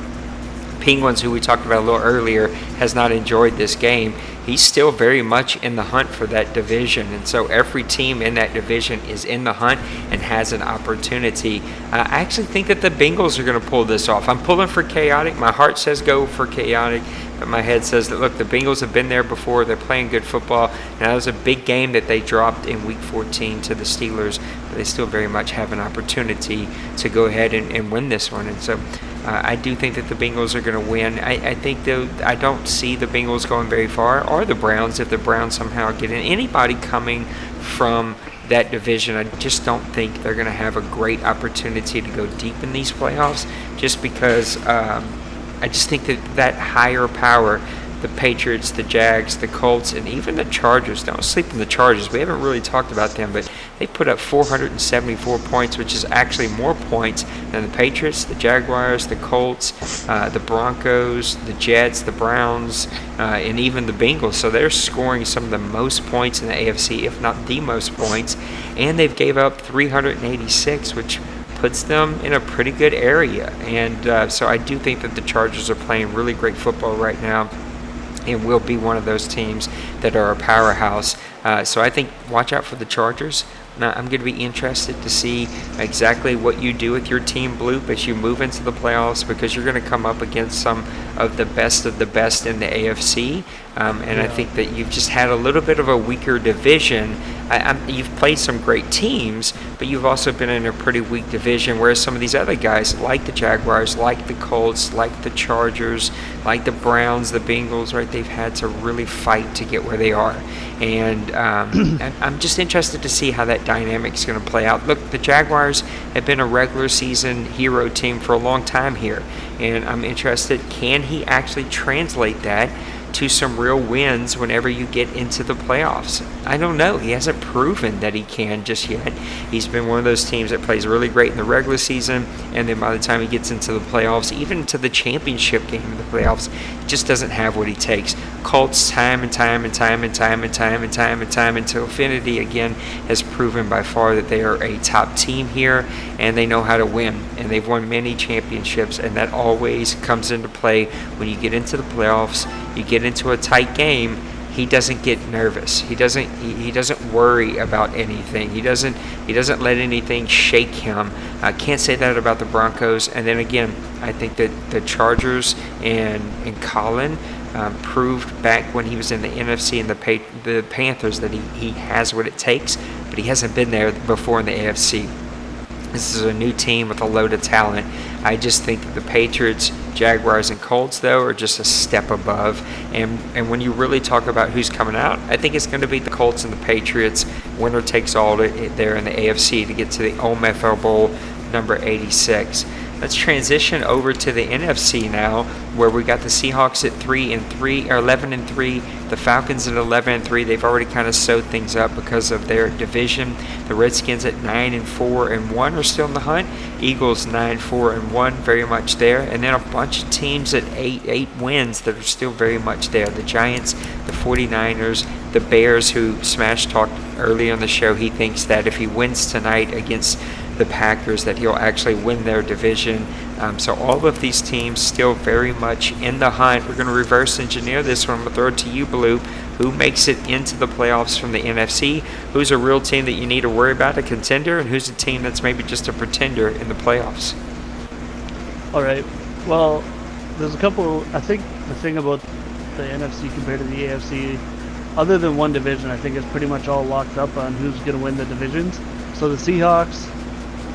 Penguins, who we talked about a little earlier, has not enjoyed this game, he's still very much in the hunt for that division. And so every team in that division is in the hunt and has an opportunity. I actually think that the Bengals are going to pull this off. I'm pulling for Chaotic. My heart says go for Chaotic, but my head says that, look, the Bengals have been there before. They're playing good football. Now, that was a big game that they dropped in Week 14 to the Steelers, but they still very much have an opportunity to go ahead and win this one. And so I do think that the Bengals are going to win. I think, though, I don't see the Bengals going very far, or the Browns, if the Browns somehow get in. Anybody coming from that division, I just don't think they're going to have a great opportunity to go deep in these playoffs, just because I just think that higher power the Patriots, the Jags, the Colts, and even the Chargers. Don't sleep on the Chargers. We haven't really talked about them, but they put up 474 points, which is actually more points than the Patriots, the Jaguars, the Colts, the Broncos, the Jets, the Browns, and even the Bengals. So they're scoring some of the most points in the AFC, if not the most points, and they've gave up 386, which puts them in a pretty good area. And so I do think that the Chargers are playing really great football right now, and will be one of those teams that are a powerhouse. So I think watch out for the Chargers. Now, I'm going to be interested to see exactly what you do with your team, Bloop, as you move into the playoffs, because you're going to come up against some of the best in the AFC. And I think that you've just had a little bit of a weaker division. You've played some great teams, but you've also been in a pretty weak division, whereas some of these other guys, like the Jaguars, like the Colts, like the Chargers, like the Browns, the Bengals, right, they've had to really fight to get where they are. And I'm just interested to see how that dynamic is going to play out. Look, the Jaguars have been a regular season hero team for a long time here, and I'm interested, can he actually translate that to some real wins whenever you get into the playoffs? I don't know. He hasn't proven that he can just yet. He's been one of those teams that plays really great in the regular season, and then by the time he gets into the playoffs, even to the championship game in the playoffs, just doesn't have what he takes. Colts time until infinity again has proven by far that they are a top team here, and they know how to win, and they've won many championships, and that always comes into play when you get into the playoffs. You get into a tight game, he doesn't get nervous. He doesn't worry about anything. He doesn't let anything shake him. I can't say that about the Broncos. And then again, I think that the Chargers and Colin proved back when he was in the NFC and the Panthers that he has what it takes, but he hasn't been there before in the AFC. This is a new team with a load of talent. I just think that the Patriots, Jaguars, and Colts, though, are just a step above. And when you really talk about who's coming out, I think it's going to be the Colts and the Patriots. Winner takes all there in the AFC to get to the OMFL Bowl number 86. Let's transition over to the NFC now, where we got the Seahawks at 11-3, the Falcons at 11-3. They've already kind of sewed things up because of their division. The Redskins at 9-4-1 are still in the hunt. Eagles 9-4-1, very much there, and then a bunch of teams at 8 wins that are still very much there. The Giants, the 49ers, the Bears, who Smash talked early on the show. He thinks that if he wins tonight against the Packers, that he'll actually win their division. So all of these teams still very much in the hunt. We're going to reverse engineer this one. I'm going to throw it to you, Bloop. Who makes it into the playoffs from the NFC? Who's a real team that you need to worry about, a contender? And who's a team that's maybe just a pretender in the playoffs? All right. Well, there's a couple. I think the thing about the NFC compared to the AFC, other than one division, I think it's pretty much all locked up on who's going to win the divisions. So the Seahawks,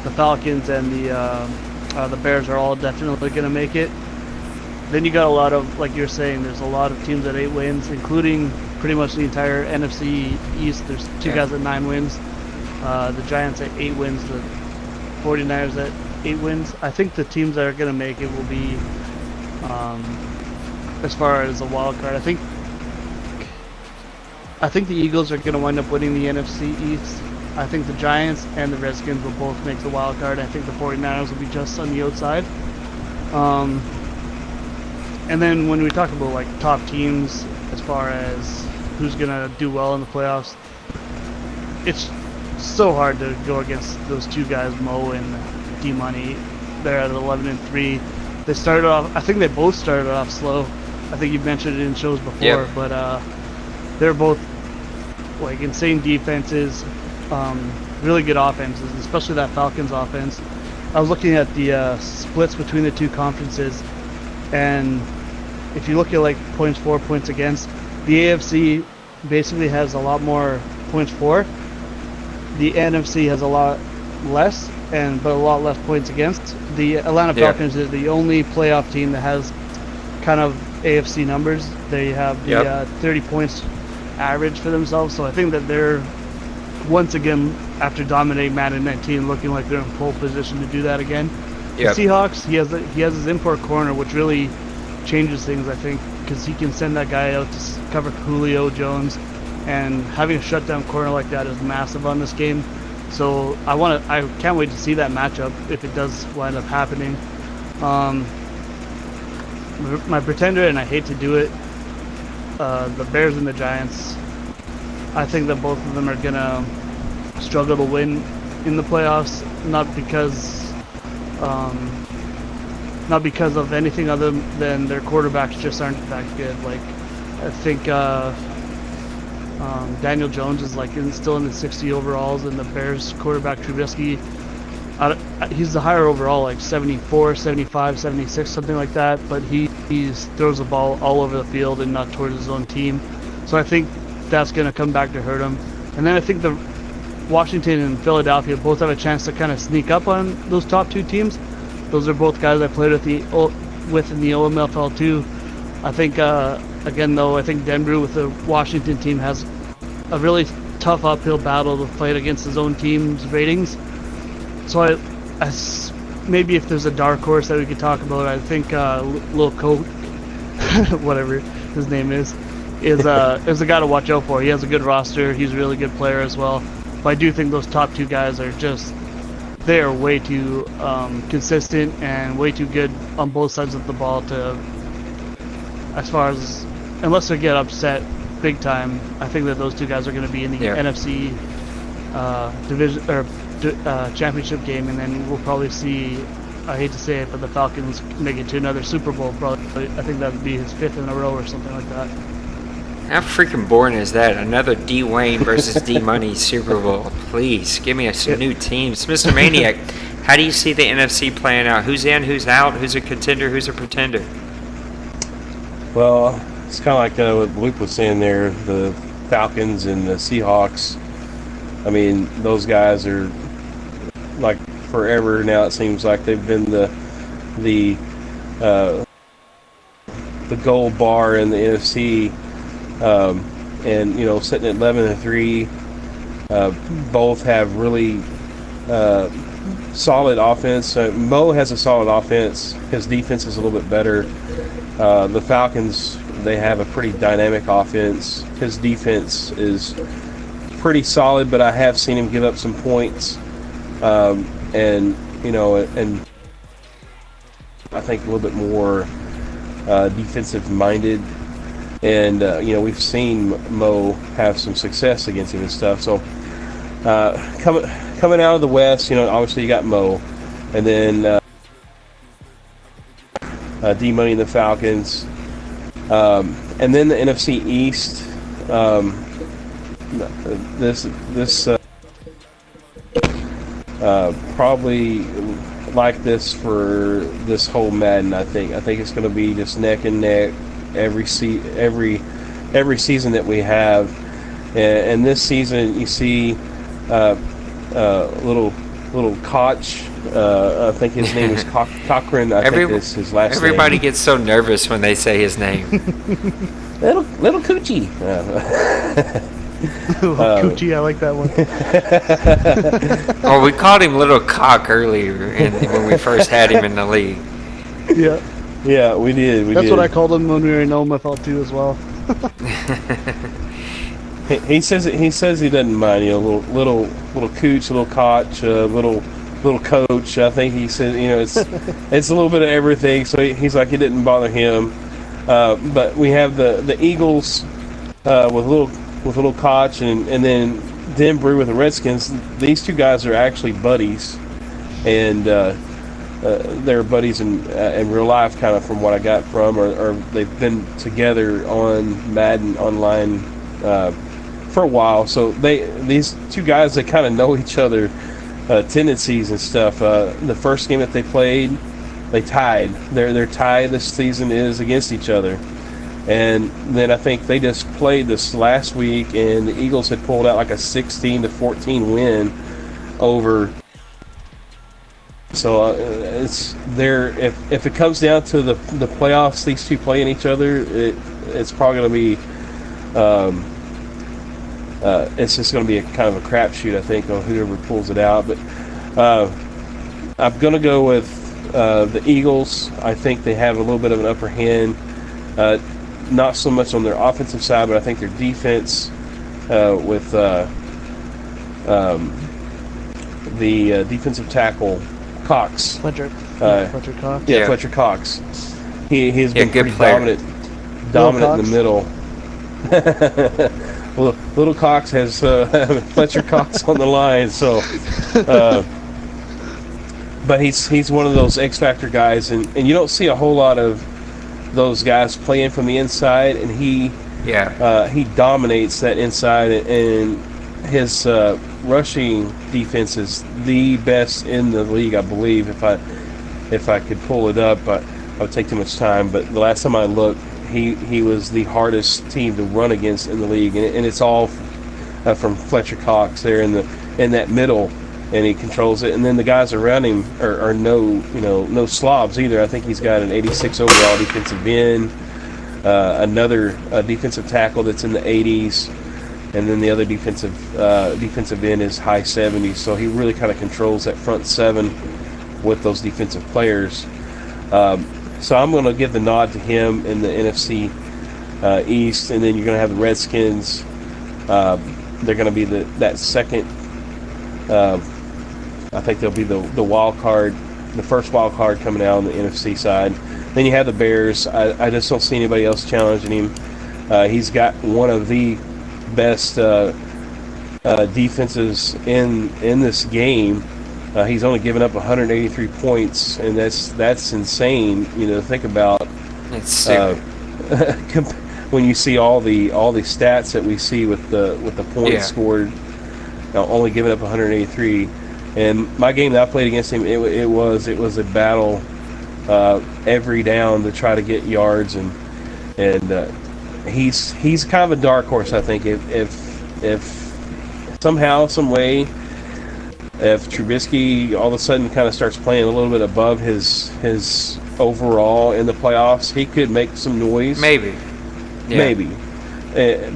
the Falcons, and the Bears are all definitely going to make it. Then you got a lot of, like you're saying, there's a lot of teams at 8 wins, including pretty much the entire NFC East. There's two guys at 9 wins. The Giants at 8 wins. The 49ers at 8 wins. I think the teams that are going to make it will be, as far as a wild card, I think the Eagles are going to wind up winning the NFC East. I think the Giants and the Redskins will both make the wild card. I think the 49ers will be just on the outside. And then when we talk about like top teams as far as who's going to do well in the playoffs, it's so hard to go against those two guys, Mo and D-Money. They're at 11-3. They started off, I think they both started off slow. I think you've mentioned it in shows before, but they're both like insane defenses. Really good offenses, especially that Falcons offense. I was looking at the splits between the two conferences, and if you look at like points for, points against, the AFC basically has a lot more points for. The NFC has a lot less, but a lot less points against. The Atlanta Falcons is the only playoff team that has kind of AFC numbers. They have the 30 points average for themselves, so I think that they're once again, after dominating Madden 19, looking like they're in pole position to do that again. The Seahawks, he has his import corner, which really changes things, I think. because he can send that guy out to cover Julio Jones, and having a shutdown corner like that is massive on this game. So I can't wait to see that matchup if it does wind up happening. My pretender, and I hate to do it, the Bears and the Giants. I think that both of them are gonna struggle to win in the playoffs, not because of anything other than their quarterbacks just aren't that good. Like, I think Daniel Jones is still in the 60 overalls, and the Bears quarterback Trubisky, he's the higher overall, like 74, 75, 76, something like that, but he throws the ball all over the field and not towards his own team. So I think that's going to come back to hurt him. And then I think the Washington and Philadelphia both have a chance to kind of sneak up on those top two teams. Those are both guys I played with in the OMFL too. I think, again though, I think Denver with the Washington team has a really tough uphill battle to fight against his own team's ratings. So maybe if there's a dark horse that we could talk about, I think Lil Coke, whatever his name is a guy to watch out for. He has a good roster. He's a really good player as well. But I do think those top two guys they are way too consistent and way too good on both sides of the ball unless they get upset big time. I think that those two guys are going to be in the NFC division or championship game, and then we'll probably see, I hate to say it, but the Falcons make it to another Super Bowl. Probably, I think that would be his 5th in a row or something like that. How freaking boring is that? Another D Wayne versus D Money Super Bowl. Please give me some new teams. Mr. Maniac, how do you see the NFC playing out? Who's in, who's out, who's a contender, who's a pretender? Well, it's kind of like what Bloop was saying there, the Falcons and the Seahawks. I mean, those guys are like forever now. It seems like they've been the gold bar in the NFC. And sitting at 11-3, both have really solid offense. Mo has a solid offense. His defense is a little bit better. The Falcons, they have a pretty dynamic offense. His defense is pretty solid, but I have seen him give up some points. And I think a little bit more defensive minded. And, we've seen Mo have some success against him and stuff. So, coming out of the West, obviously you got Mo. And then D-Money and the Falcons. And then the NFC East. Probably like this for this whole Madden, I think. I think it's going to be just neck and neck every season that we have, and this season you see little Koch. I think his name is Cochran. I think that's his last name. Everybody gets so nervous when they say his name. little Coochie. Coochie, I like that one. Oh, we called him Little Cock earlier when we first had him in the league. Yeah. Yeah, we did. That's what I called him when we were in OMFL too as well. he says he doesn't mind. Little Cooch, little Koch, little Coach. I think he said it's a little bit of everything. So he's like, it didn't bother him. But we have the Eagles with little Koch, and then Denver with the Redskins. These two guys are actually buddies, and they're buddies in real life, kind of from what I got from, or they've been together on Madden online for a while. So these two guys, they kind of know each other tendencies and stuff. The first game that they played, they tied. Their tie this season is against each other. And then I think they just played this last week, and the Eagles had pulled out like a 16-14 win over. So it's there. If it comes down to the playoffs, these two playing each other, it's probably going to be. It's just going to be a kind of a crapshoot, I think, on whoever pulls it out. But I'm going to go with the Eagles. I think they have a little bit of an upper hand. not so much on their offensive side, but I think their defense with the defensive tackle Cox. Fletcher Cox. Yeah, Fletcher Cox. He's been good pretty player. dominant in the middle. Well, little Cox has Fletcher Cox on the line, so. But he's one of those XFactor guys, and you don't see a whole lot of those guys playing from the inside, and he dominates that inside, and his rushing defense is the best in the league, I believe. If I could pull it up, but I would take too much time. But the last time I looked, he was the hardest team to run against in the league, and it's all from Fletcher Cox there in that middle. And he controls it, and then the guys around him are no slobs either. I think he's got an 86 overall defensive end, another defensive tackle that's in the 80s, and then the other defensive end is high 70s. So he really kind of controls that front seven with those defensive players. So I'm going to give the nod to him in the NFC East, and then you're going to have the Redskins. They're going to be that second. I think they'll be the wild card, the first wild card coming out on the NFC side. Then you have the Bears. I just don't see anybody else challenging him. He's got one of the best defenses in this game. He's only given up 183 points, and that's insane. To think about. It's when you see all the stats that we see with the points scored, only giving up 183. And my game that I played against him, it was a battle every down to try to get yards, and he's kind of a dark horse. I think if somehow, some way, if Trubisky all of a sudden kind of starts playing a little bit above his overall in the playoffs, he could make some noise. Maybe.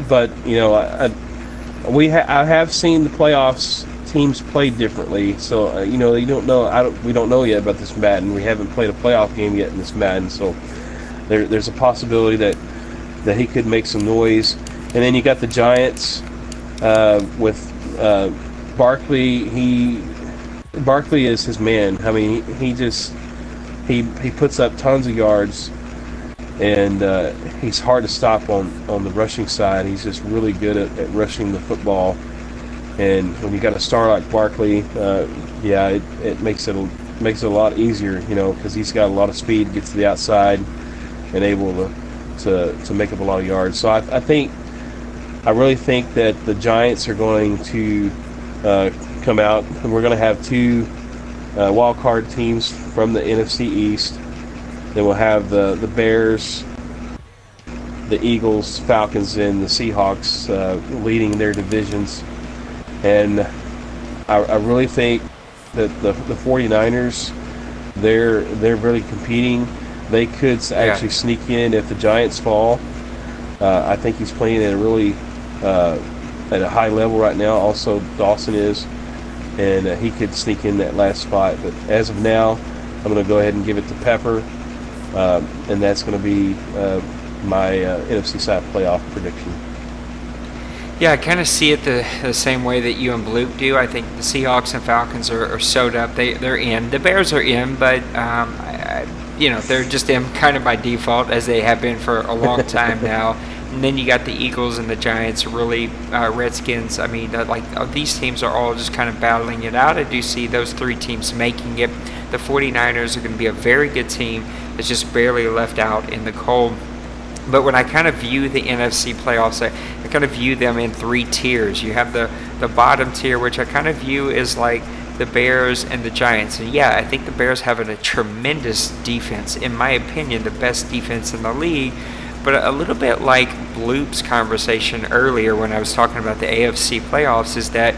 But I have seen the playoffs teams play differently, so you don't know. We don't know yet about this Madden. We haven't played a playoff game yet in this Madden, so there's a possibility that he could make some noise. And then you got the Giants with Barkley. Barkley is his man. I mean, he puts up tons of yards, and he's hard to stop on the rushing side. He's just really good at rushing the football. And when you got a star like Barkley, it makes it a lot easier, because he's got a lot of speed, gets to the outside, and able to make up a lot of yards. So I really think that the Giants are going to come out, and we're going to have two wild card teams from the NFC East. Then we'll have the Bears, the Eagles, Falcons, and the Seahawks leading their divisions. And I really think that the 49ers, they're really competing. They could actually sneak in if the Giants fall. I think he's playing at a really at a high level right now. Also, Dawson is, and he could sneak in that last spot. But as of now, I'm going to go ahead and give it to Pepper, and that's going to be my NFC side playoff prediction. Yeah, I kind of see it the same way that you and Bloop do. I think the Seahawks and Falcons are sewed up. They're in. The Bears are in, but they're just in kind of by default, as they have been for a long time now. And then you got the Eagles and the Giants, really Redskins. I mean, these teams are all just kind of battling it out. I do see those three teams making it. The 49ers are going to be a very good team that's just barely left out in the cold. But when I kind of view the NFC playoffs, I kind of view them in three tiers. You have the bottom tier, which I kind of view as like the Bears and the Giants. And yeah, I think the Bears have a tremendous defense. In my opinion, the best defense in the league. But a little bit like Bloop's conversation earlier when I was talking about the AFC playoffs is that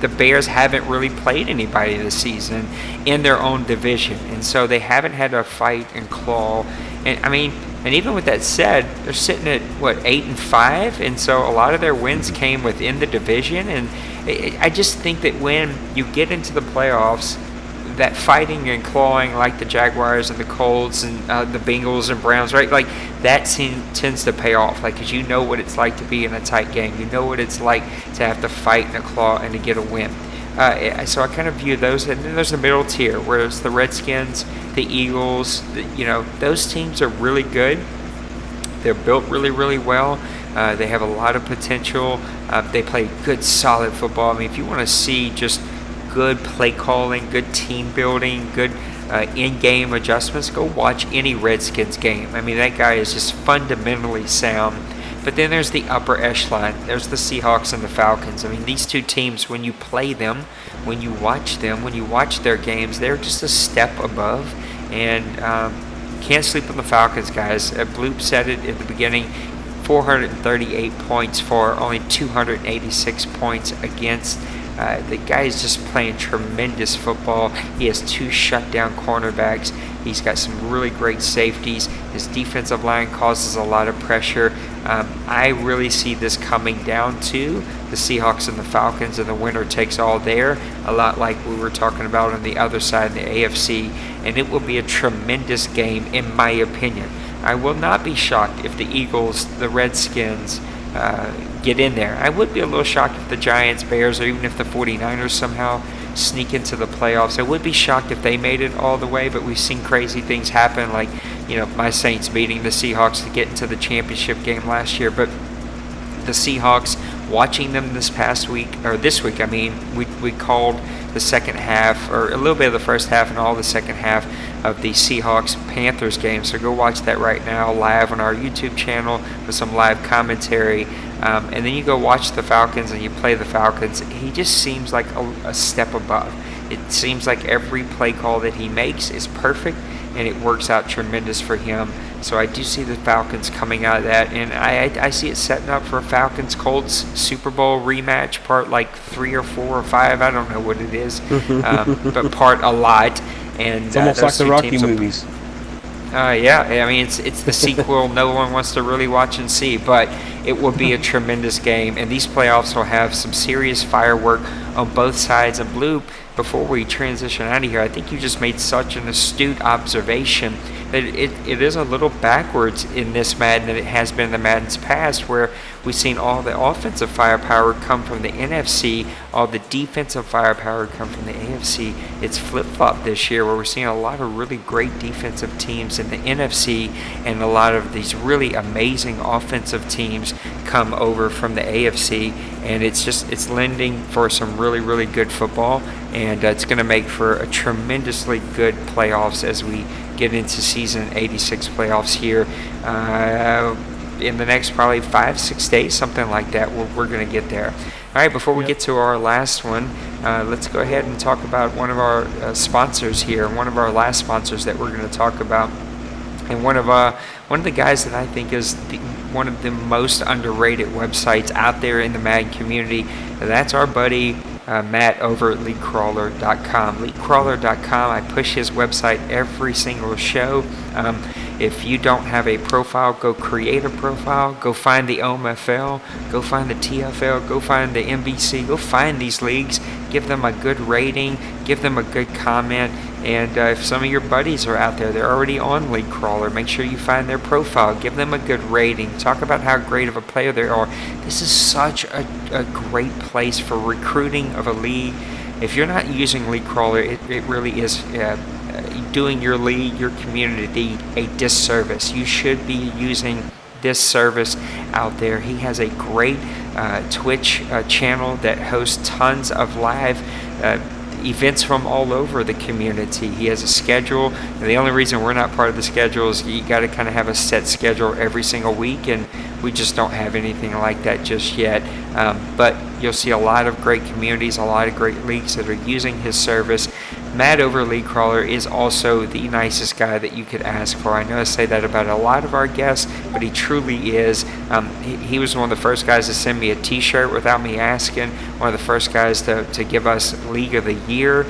the Bears haven't really played anybody this season in their own division. And so they haven't had a fight and claw. And even with that said, they're sitting at 8-5, and so a lot of their wins came within the division. And I just think that when you get into the playoffs, that fighting and clawing like the Jaguars and the Colts and the Bengals and Browns, right? Like that tends to pay off, like, because you know what it's like to be in a tight game. You know what it's like to have to fight and claw and to get a win. So I kind of view those, and then there's the middle tier, whereas the Redskins, the Eagles, those teams are really good. They're built really, really well. They have a lot of potential. They play good, solid football. I mean, if you want to see just good play calling, good team building, good in-game adjustments, go watch any Redskins game. I mean, that guy is just fundamentally sound. But then there's the upper echelon. There's the Seahawks and the Falcons. I mean, these two teams, when you play them, when you watch their games, they're just a step above. And can't sleep on the Falcons, guys. Bloop said it at the beginning. 438 points for, only 286 points against. The guy is just playing tremendous football. He has 2 shutdown cornerbacks. He's got some really great safeties. His defensive line causes a lot of pressure. I really see this coming down to the Seahawks and the Falcons, and the winner takes all there, a lot like we were talking about on the other side of the AFC, and it will be a tremendous game in my opinion. I will not be shocked if the Eagles, the Redskins, get in there. I would be a little shocked if the Giants, Bears, or even if the 49ers somehow sneak into the playoffs. I would be shocked if they made it all the way, but we've seen crazy things happen, like my Saints beating the Seahawks to get into the championship game last year. But the Seahawks, watching them this week, I mean, we called the second half, or a little bit of the first half and all the second half of the Seahawks-Panthers game. So go watch that right now live on our YouTube channel with some live commentary. And then you go watch the Falcons and you play the Falcons. He just seems like a step above. It seems like every play call that he makes is perfect, and it works out tremendous for him. So I do see the Falcons coming out of that, and I see it setting up for a Falcons-Colts Super Bowl rematch, part like 3 or 4 or 5. I don't know what it is, but part a lot. And it's almost like the Rocky movies. Yeah, I mean, it's the sequel no one wants to really watch and see, but it will be a tremendous game, and these playoffs will have some serious firework on both sides. And Bloop, before we transition out of here, I think you just made such an astute observation that it is a little backwards in this Madden than it has been in the Madden's past, where we've seen all the offensive firepower come from the NFC, all the defensive firepower come from the AFC. It's flip-flopped this year, where we're seeing a lot of really great defensive teams in the NFC and a lot of these really amazing offensive teams come over from the AFC, and it's lending for some really, really good football, and it's going to make for a tremendously good playoffs as we get into season 86 playoffs here in the next probably 5-6 days, something like that. We're going to get there. All right, before we get to our last one, let's go ahead and talk about one of our sponsors here, one of our last sponsors that we're going to talk about, and one of the guys that I think is one of the most underrated websites out there in the Madden community. That's our buddy Matt over at LeagueCrawler.com. LeagueCrawler.com, I push his website every single show. If you don't have a profile, go create a profile. Go find the OMFL. Go find the TFL. Go find the NBC. Go find these leagues. Give them a good rating. Give them a good comment. And if some of your buddies are out there, they're already on League Crawler, make sure you find their profile. Give them a good rating. Talk about how great of a player they are. This is such a great place for recruiting of a league. If you're not using League Crawler, it really is doing your league, your community a disservice. You should be using this service out there. He has a great Twitch channel that hosts tons of live events from all over the community. He has a schedule, and the only reason we're not part of the schedule is you got to kind of have a set schedule every single week, and we just don't have anything like that just yet. But you'll see a lot of great communities, a lot of great leagues that are using his service. Matt over League Crawler is also the nicest guy that you could ask for. I know I say that about a lot of our guests, but he truly is. He was one of the first guys to send me a t-shirt without me asking, one of the first guys to give us League of the Year.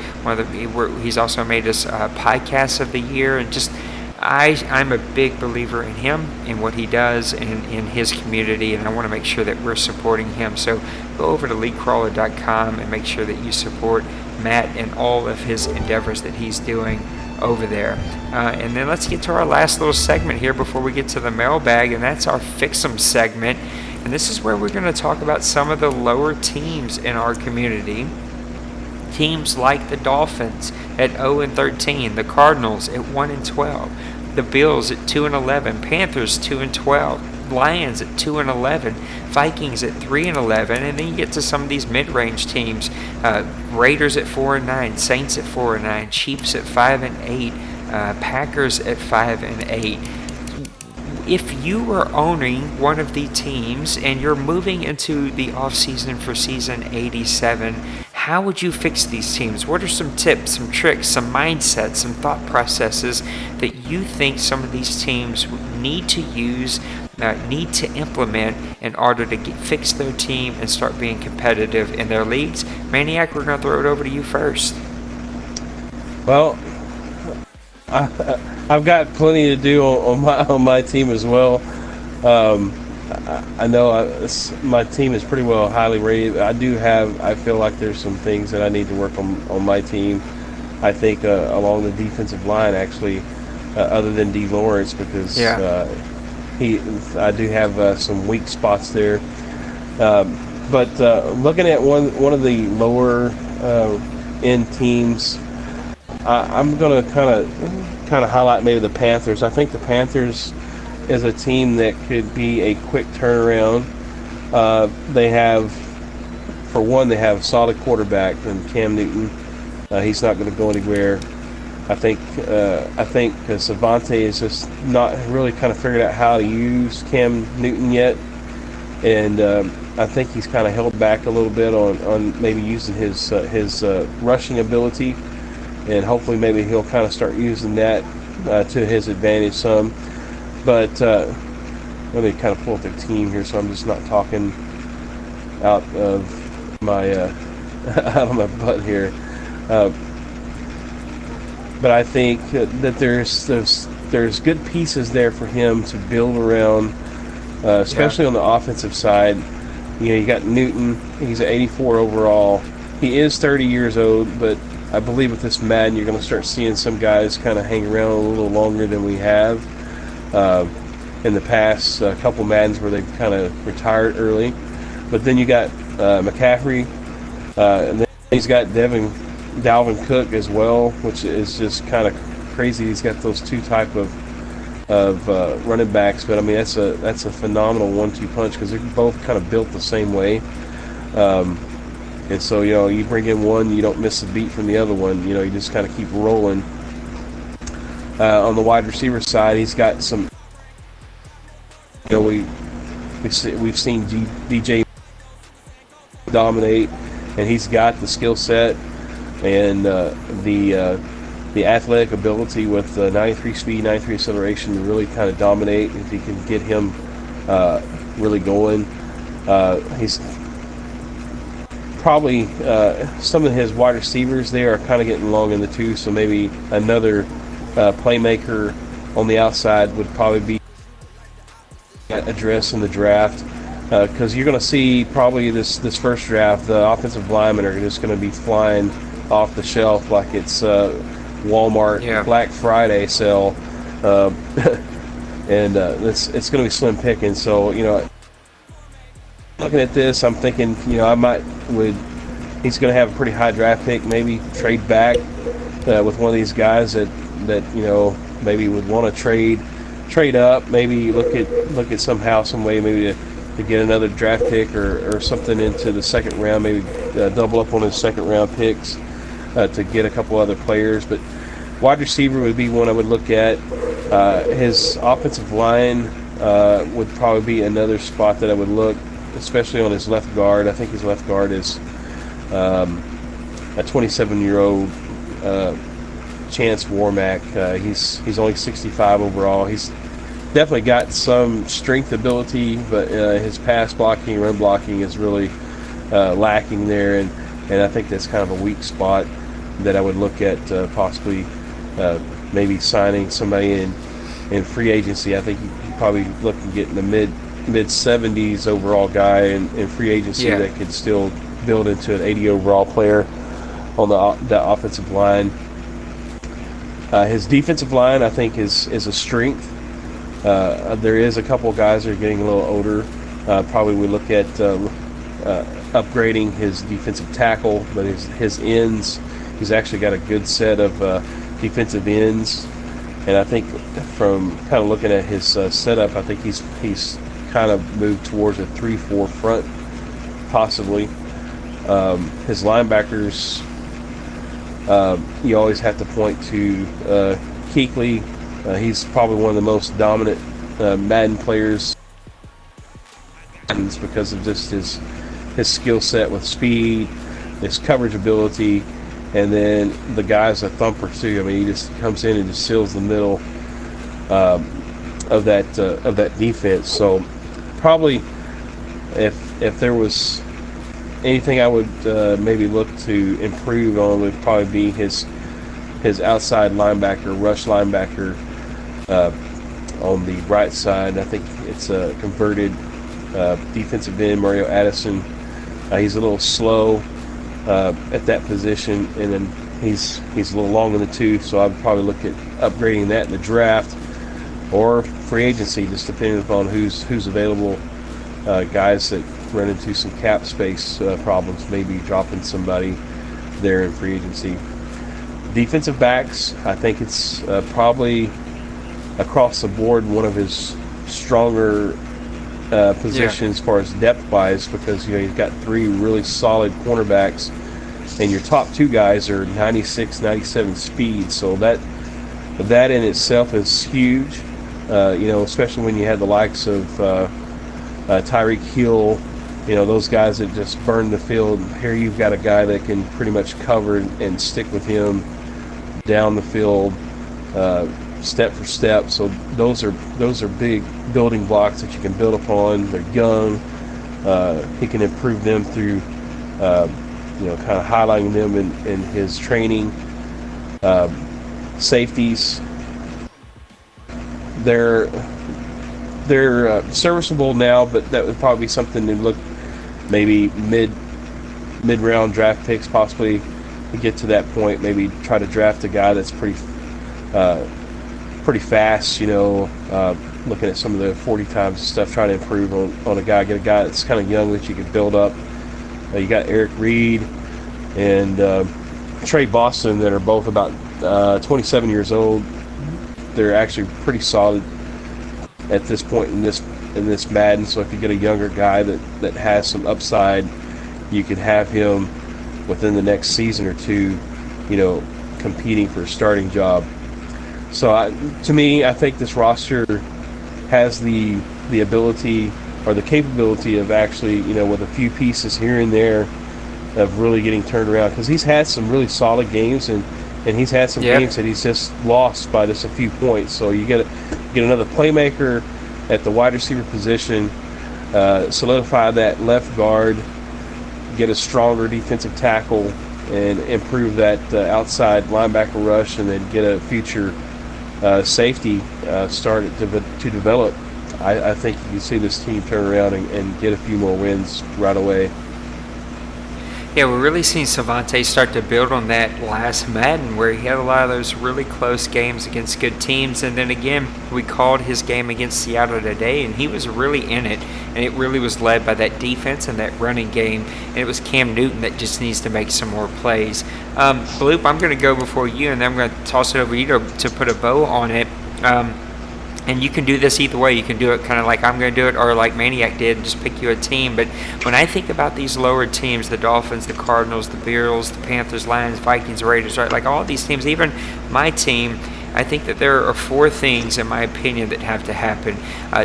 He's also made us Podcast of the Year, and just I'm a big believer in him and what he does and in his community, and I want to make sure that we're supporting him. So go over to leaguecrawler.com and make sure that you support Matt and all of his endeavors that he's doing over there. And then let's get to our last little segment here before we get to the mailbag, and that's our Fix 'em segment. And this is where we're going to talk about some of the lower teams in our community. Teams like the Dolphins at 0-13, the Cardinals at 1-12, the Bills at 2-11, Panthers 2-12, Lions at 2-11, Vikings at 3-11, and then you get to some of these mid-range teams: Raiders at 4-9, Saints at 4-9, Chiefs at 5-8, Packers at 5-8. If you are owning one of the teams and you're moving into the offseason for season 87, how would you fix these teams? What are some tips, some tricks, some mindsets, some thought processes that you think some of these teams need to use, need to implement in order to fix their team and start being competitive in their leagues? Maniac, we're going to throw it over to you first. Well, I've got plenty to do on my team as well. I know my team is pretty well highly rated. I feel like there's some things that I need to work on my team. I think along the defensive line, actually, other than D. Lawrence, because I do have some weak spots there. But looking at one of the lower end teams, I'm going to kind of highlight maybe the Panthers. I think the Panthers is a team that could be a quick turnaround. They have a solid quarterback in Cam Newton. He's not going to go anywhere. I think Savante is just not really kind of figured out how to use Cam Newton yet, and I think he's kind of held back a little bit on maybe using his rushing ability, and hopefully maybe he'll kind of start using that to his advantage some. But let me kind of pull up their team here, so I'm just not talking out of my butt here. But I think that there's good pieces there for him to build around, especially on the offensive side. You got Newton. He's at 84 overall. He is 30 years old, but I believe with this Madden, you're going to start seeing some guys kind of hang around a little longer than we have. In the past couple Maddens where they've kind of retired early. But then you got McCaffrey, and then he's got Dalvin Cook as well, which is just kind of crazy. He's got those two type of running backs, but I mean that's a phenomenal 1-2 punch because they're both kind of built the same way. And so you bring in one, you don't miss a beat from the other one. You just kind of keep rolling. On the wide receiver side, he's got some. We've seen DJ dominate, and he's got the skill set and the athletic ability with 93 speed, 93 acceleration to really kind of dominate. If you can get him really going, he's probably some of his wide receivers there are kind of getting long in the tooth, so maybe another playmaker on the outside would probably be addressed in the draft, because you're going to see probably this first draft, the offensive linemen are just going to be flying off the shelf like it's Walmart Black Friday sale, and it's going to be slim picking. So looking at this, I'm thinking he's going to have a pretty high draft pick, maybe trade back with one of these guys that maybe would want to trade up, maybe look at somehow, some way, maybe to get another draft pick or something into the second round, maybe double up on his second round picks to get a couple other players. But wide receiver would be one I would look at. His offensive line would probably be another spot that I would look, especially on his left guard. I think his left guard is a 27-year-old Chance Warmack. He's only 65 overall. He's definitely got some strength ability, but his pass blocking, run blocking is really lacking there, and I think that's kind of a weak spot that I would look at possibly maybe signing somebody in free agency. I think you probably looking at getting the mid 70s overall guy in free agency that could still build into an 80 overall player on the offensive line. His defensive line, I think, is a strength. There is a couple of guys that are getting a little older. Probably we look at upgrading his defensive tackle, but his ends, he's actually got a good set of defensive ends. And I think from kind of looking at his setup, I think he's kind of moved towards a 3-4 front, possibly. His linebackers, you always have to point to Kuechly. He's probably one of the most dominant Madden players because of just his skill set with speed, his coverage ability, and then the guy's a thumper too. I mean, he just comes in and just seals the middle of that defense. So probably if there was anything I would maybe look to improve on, would probably be his outside linebacker, rush linebacker on the right side. I think it's a converted defensive end, Mario Addison. He's a little slow at that position, and then he's a little long in the tooth, so I would probably look at upgrading that in the draft or free agency, just depending upon who's available. Guys that run into some cap space problems, maybe dropping somebody there in free agency. Defensive backs, I think it's probably across the board one of his stronger positions as far as depth-wise, because he's got 3 really solid cornerbacks, and your top 2 guys are 96, 97 speed. So that in itself is huge. Especially when you had the likes of Tyreek Hill, those guys that just burn the field. Here you've got a guy that can pretty much cover and stick with him down the field, step for step. So those are big building blocks that you can build upon. They're young. He can improve them through, kind of highlighting them in his training. Safeties, they're serviceable now, but that would probably be something to look maybe mid-round draft picks possibly to get to that point. Maybe try to draft a guy that's pretty fast, looking at some of the 40 times and stuff, trying to improve on a guy, get a guy that's kind of young that you can build up. You got Eric Reed and Trey Boston that are both about 27 years old. They're actually pretty solid at this point in this Madden. So if you get a younger guy that has some upside, you could have him within the next season or two, competing for a starting job. So to me, I think this roster has the ability or the capability of actually, with a few pieces here and there, of really getting turned around, because he's had some really solid games and he's had some games that he's just lost by just a few points. So you get another playmaker at the wide receiver position, solidify that left guard, get a stronger defensive tackle, and improve that outside linebacker rush, and then get a future safety started to develop. I think you can see this team turn around and get a few more wins right away. Yeah, we're really seeing Savante start to build on that last Madden, where he had a lot of those really close games against good teams. And then again, we called his game against Seattle today, and he was really in it. And it really was led by that defense and that running game. And it was Cam Newton that just needs to make some more plays. Bloop, I'm going to go before you, and then I'm going to toss it over to you to put a bow on it. And you can do this either way. You can do it kind of like I'm going to do it, or like Maniac did, and just pick you a team. But when I think about these lower teams, the Dolphins, the Cardinals, the Bills, the Panthers, Lions, Vikings, Raiders, right? Like all these teams, even my team, I think that there are 4 things, in my opinion, that have to happen.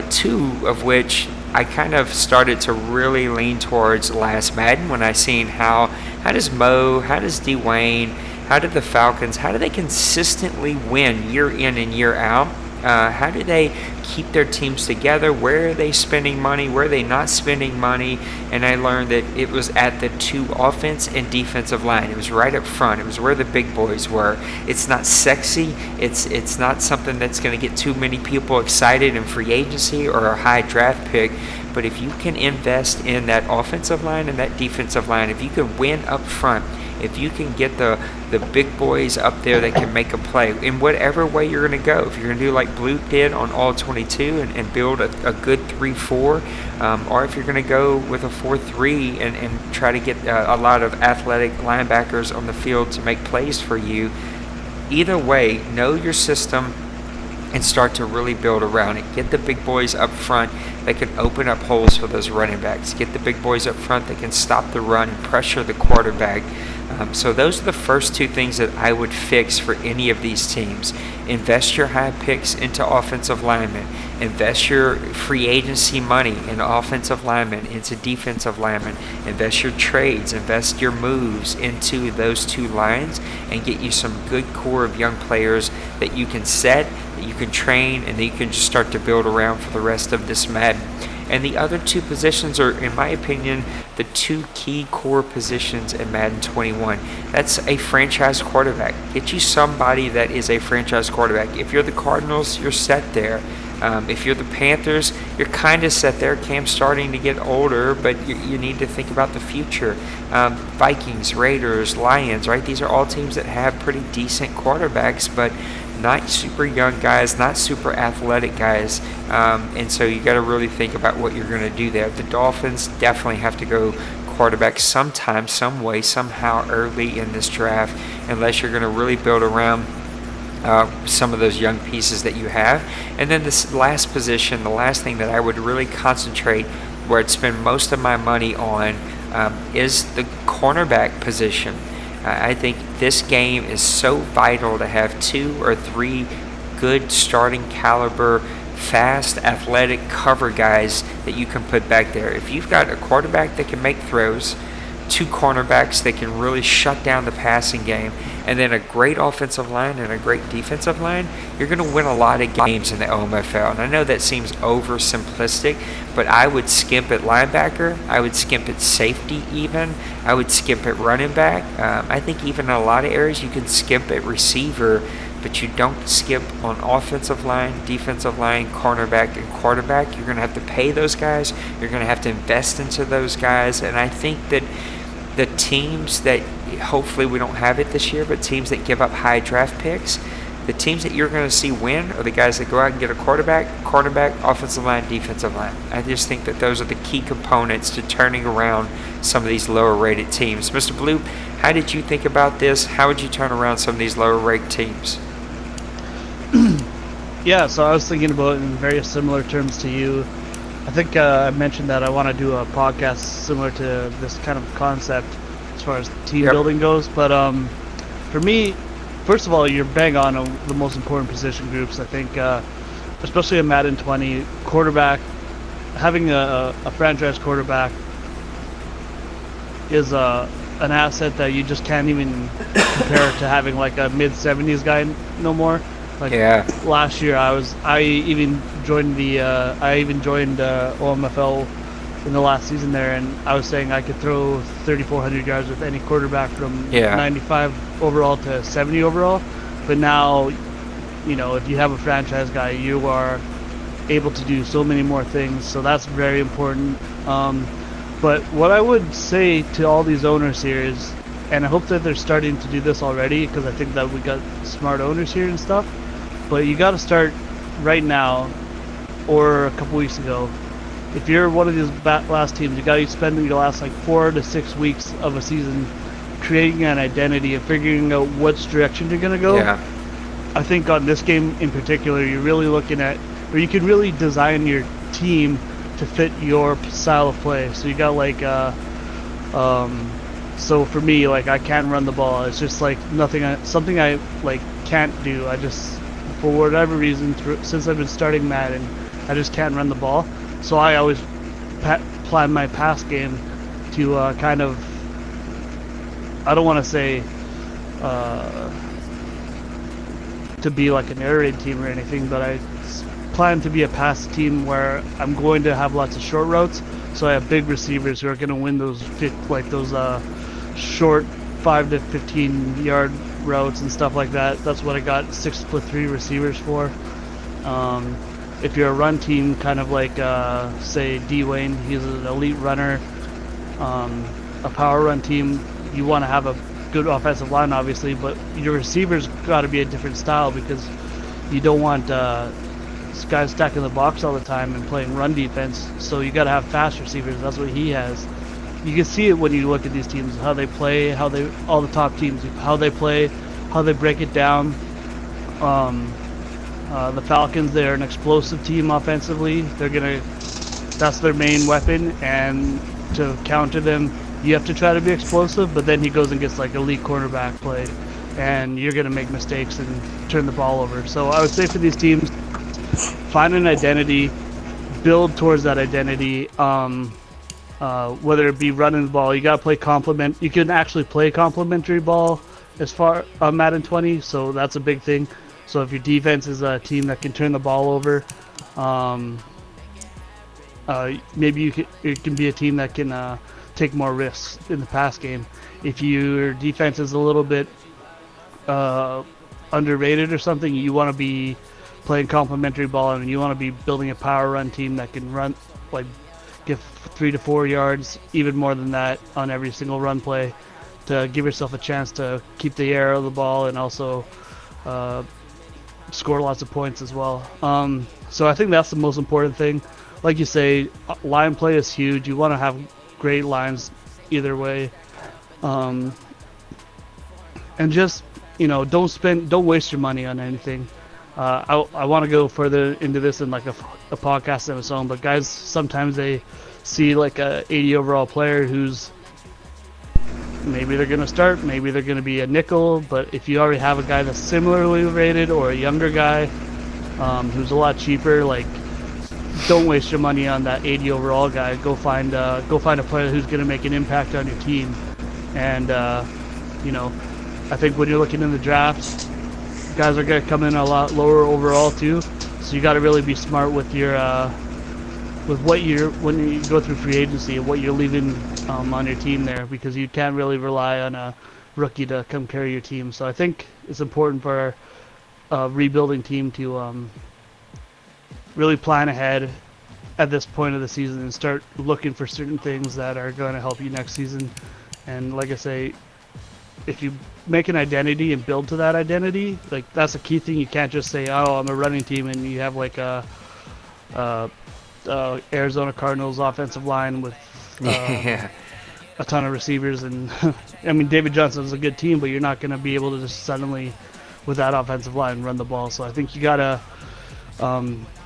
2 of which I kind of started to really lean towards last Madden when I seen how does Mo, how does Dwayne, how did the Falcons, how do they consistently win year in and year out? How do they keep their teams together? Where are they spending money? Where are they not spending money? And I learned that it was at the 2 offense and defensive line. It was right up front. It was where the big boys were. It's not sexy. It's not something that's going to get too many people excited in free agency or a high draft pick. But if you can invest in that offensive line and that defensive line, if you can win up front, if you can get the big boys up there that can make a play in whatever way you're going to go, if you're going to do like Bloop did on all 22 and build a good 3-4, or if you're going to go with a 4-3 and try to get a lot of athletic linebackers on the field to make plays for you, either way, know your system and start to really build around it. Get the big boys up front that can open up holes for those running backs. Get the big boys up front that can stop the run, pressure the quarterback. So those are the first 2 things that I would fix for any of these teams. Invest your high picks into offensive linemen. Invest your free agency money in offensive linemen, into defensive linemen. Invest your trades, invest your moves into those 2 lines, and get you some good core of young players that you can set, that you can train, and that you can just start to build around for the rest of this Madden. And the other 2 positions are, in my opinion, the 2 key core positions in Madden 21. That's a franchise quarterback. Get you somebody that is a franchise quarterback. If you're the Cardinals, you're set there. If you're the Panthers, you're kind of set there. Cam's starting to get older, but you need to think about the future. Vikings, Raiders, Lions, right? These are all teams that have pretty decent quarterbacks, but not super young guys, not super athletic guys, and so you got to really think about what you're going to do there. The Dolphins definitely have to go quarterback sometime, some way, somehow early in this draft, unless you're going to really build around some of those young pieces that you have. And then this last position, the last thing that I would really concentrate, where I'd spend most of my money on, is the cornerback position. I think this game is so vital to have 2 or 3 good starting caliber, fast, athletic cover guys that you can put back there. If you've got a quarterback that can make throws, 2 cornerbacks that can really shut down the passing game, and then a great offensive line and a great defensive line, you're going to win a lot of games in the OMFL. And I know that seems oversimplistic, but I would skimp at linebacker. I would skimp at safety even. I would skimp at running back. I think even in a lot of areas you can skimp at receiver, but you don't skip on offensive line, defensive line, cornerback, and quarterback. You're going to have to pay those guys. You're going to have to invest into those guys. And I think that the teams that, hopefully we don't have it this year, but teams that give up high draft picks, the teams that you're going to see win are the guys that go out and get a quarterback, offensive line, defensive line. I just think that those are the key components to turning around some of these lower rated teams. Mr. Bloop, how did you think about this? How would you turn around some of these lower rated teams? Yeah, so I was thinking about it in very similar terms to you. I think I mentioned that I want to do a podcast similar to this kind of concept as far as team building goes. But for me, first of all, you're bang on the most important position groups. I think, especially in Madden 20, quarterback, having a franchise quarterback is an asset that you just can't even compare to having like a mid-70s guy no more. Like last year, I even joined OMFL in the last season there, and I was saying I could throw 3,400 yards with any quarterback from 95 overall to 70 overall. But now, you know, if you have a franchise guy, you are able to do so many more things. So that's very important. But what I would say to all these owners here is, and I hope that they're starting to do this already, because I think that we got smart owners here and stuff. But you got to start right now, or a couple weeks ago. If you're one of these last teams, you got to spend your last like 4 to 6 weeks of a season creating an identity and figuring out which direction you're gonna go. I think on this game in particular, you're really looking at, or you can really design your team to fit your style of play. So you got like, so for me, like I can't run the ball. It's just like something I like can't do. I just, for whatever reason, since I've been starting Madden, I just can't run the ball. So I always plan my pass game to kind of, I don't want to say to be like an air raid team or anything, but I plan to be a pass team where I'm going to have lots of short routes. So I have big receivers who are going to win those short 5 to 15 yard routes and stuff like that. That's what I got 6'3" receivers for. If you're a run team, kind of like say Dwayne, he's an elite runner. A power run team, you want to have a good offensive line, obviously, but your receivers got to be a different style because you don't want guys stacking the box all the time and playing run defense. So you got to have fast receivers. That's what he has. You can see it when you look at these teams, how they play, all the top teams, how they play, how they break it down. The Falcons, they're an explosive team offensively. That's their main weapon, and to counter them, you have to try to be explosive, but then he goes and gets like elite cornerback play, and you're going to make mistakes and turn the ball over. So I would say for these teams, find an identity, build towards that identity. Whether it be running the ball, you got to play complement. You can actually play complementary ball as far on Madden 20, so that's a big thing. So if your defense is a team that can turn the ball over, maybe it can be a team that can take more risks in the pass game. If your defense is a little bit underrated or something, you want to be playing complementary ball, and you want to be building a power run team that can run, like, give 3 to 4 yards, even more than that, on every single run play, to give yourself a chance to keep the air of the ball and also score lots of points as well. So I think that's the most important thing. Like you say, line play is huge. You want to have great lines either way. And just, don't waste your money on anything. I want to go further into this in like a podcast of its own, but guys, sometimes they see like a 80 overall player who's maybe they're going to start, maybe they're going to be a nickel, but if you already have a guy that's similarly rated or a younger guy who's a lot cheaper, like, don't waste your money on that 80 overall guy. Go find a player who's going to make an impact on your team. And I think when you're looking in the draft, guys are going to come in a lot lower overall too. So you got to really be smart with your when you go through free agency and what you're leaving on your team there, because you can't really rely on a rookie to come carry your team. So I think it's important for a rebuilding team to really plan ahead at this point of the season and start looking for certain things that are going to help you next season. And like I say, if you make an identity and build to that identity, like, that's a key thing. You can't just say, oh, I'm a running team, and you have like a Arizona Cardinals offensive line with a ton of receivers. And I mean, David Johnson's a good team, but you're not going to be able to just suddenly, with that offensive line, run the ball. So I think you got to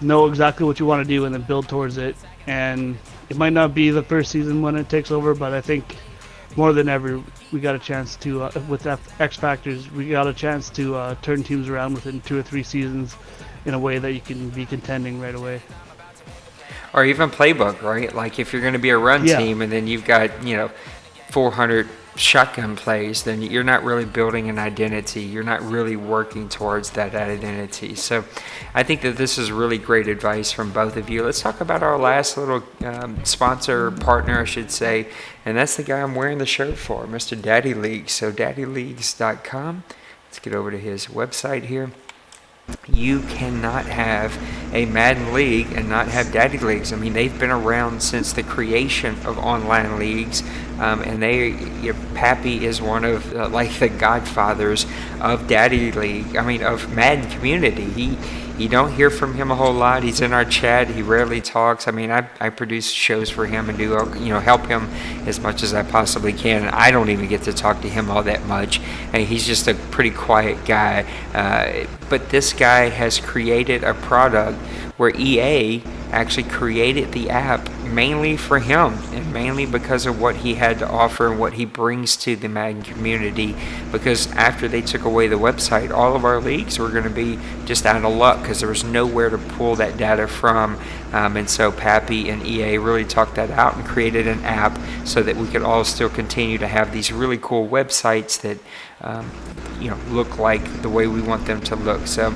know exactly what you want to do and then build towards it. And it might not be the first season when it takes over, but I think more than ever, we got a chance to, with XFactors, we got a chance to turn teams around within 2 or 3 seasons in a way that you can be contending right away. Or even playbook, right? Like, if you're going to be a run team and then you've got, 400 shotgun plays, then you're not really building an identity. You're not really working towards that identity. So I think that this is really great advice from both of you. Let's talk about our last little sponsor, partner, I should say, and that's the guy I'm wearing the shirt for, Mr. Daddy Leagues. So daddyleagues.com. Let's get over to his website here. You cannot have a Madden league and not have Daddy Leagues. I mean, they've been around since the creation of online leagues, and Pappy is one of like the godfathers of Daddy League. I mean, of Madden community. You don't hear from him a whole lot. He's in our chat. He rarely talks. I mean, I produce shows for him and do help him as much as I possibly can. And I don't even get to talk to him all that much. And he's just a pretty quiet guy. But this guy has created a product where EA actually created the app mainly for him and mainly because of what he had to offer and what he brings to the Madden community. Because after they took away the website, all of our leagues were going to be just out of luck because there was nowhere to pull that data from. And so Pappy and EA really talked that out and created an app so that we could all still continue to have these really cool websites that look like the way we want them to look. So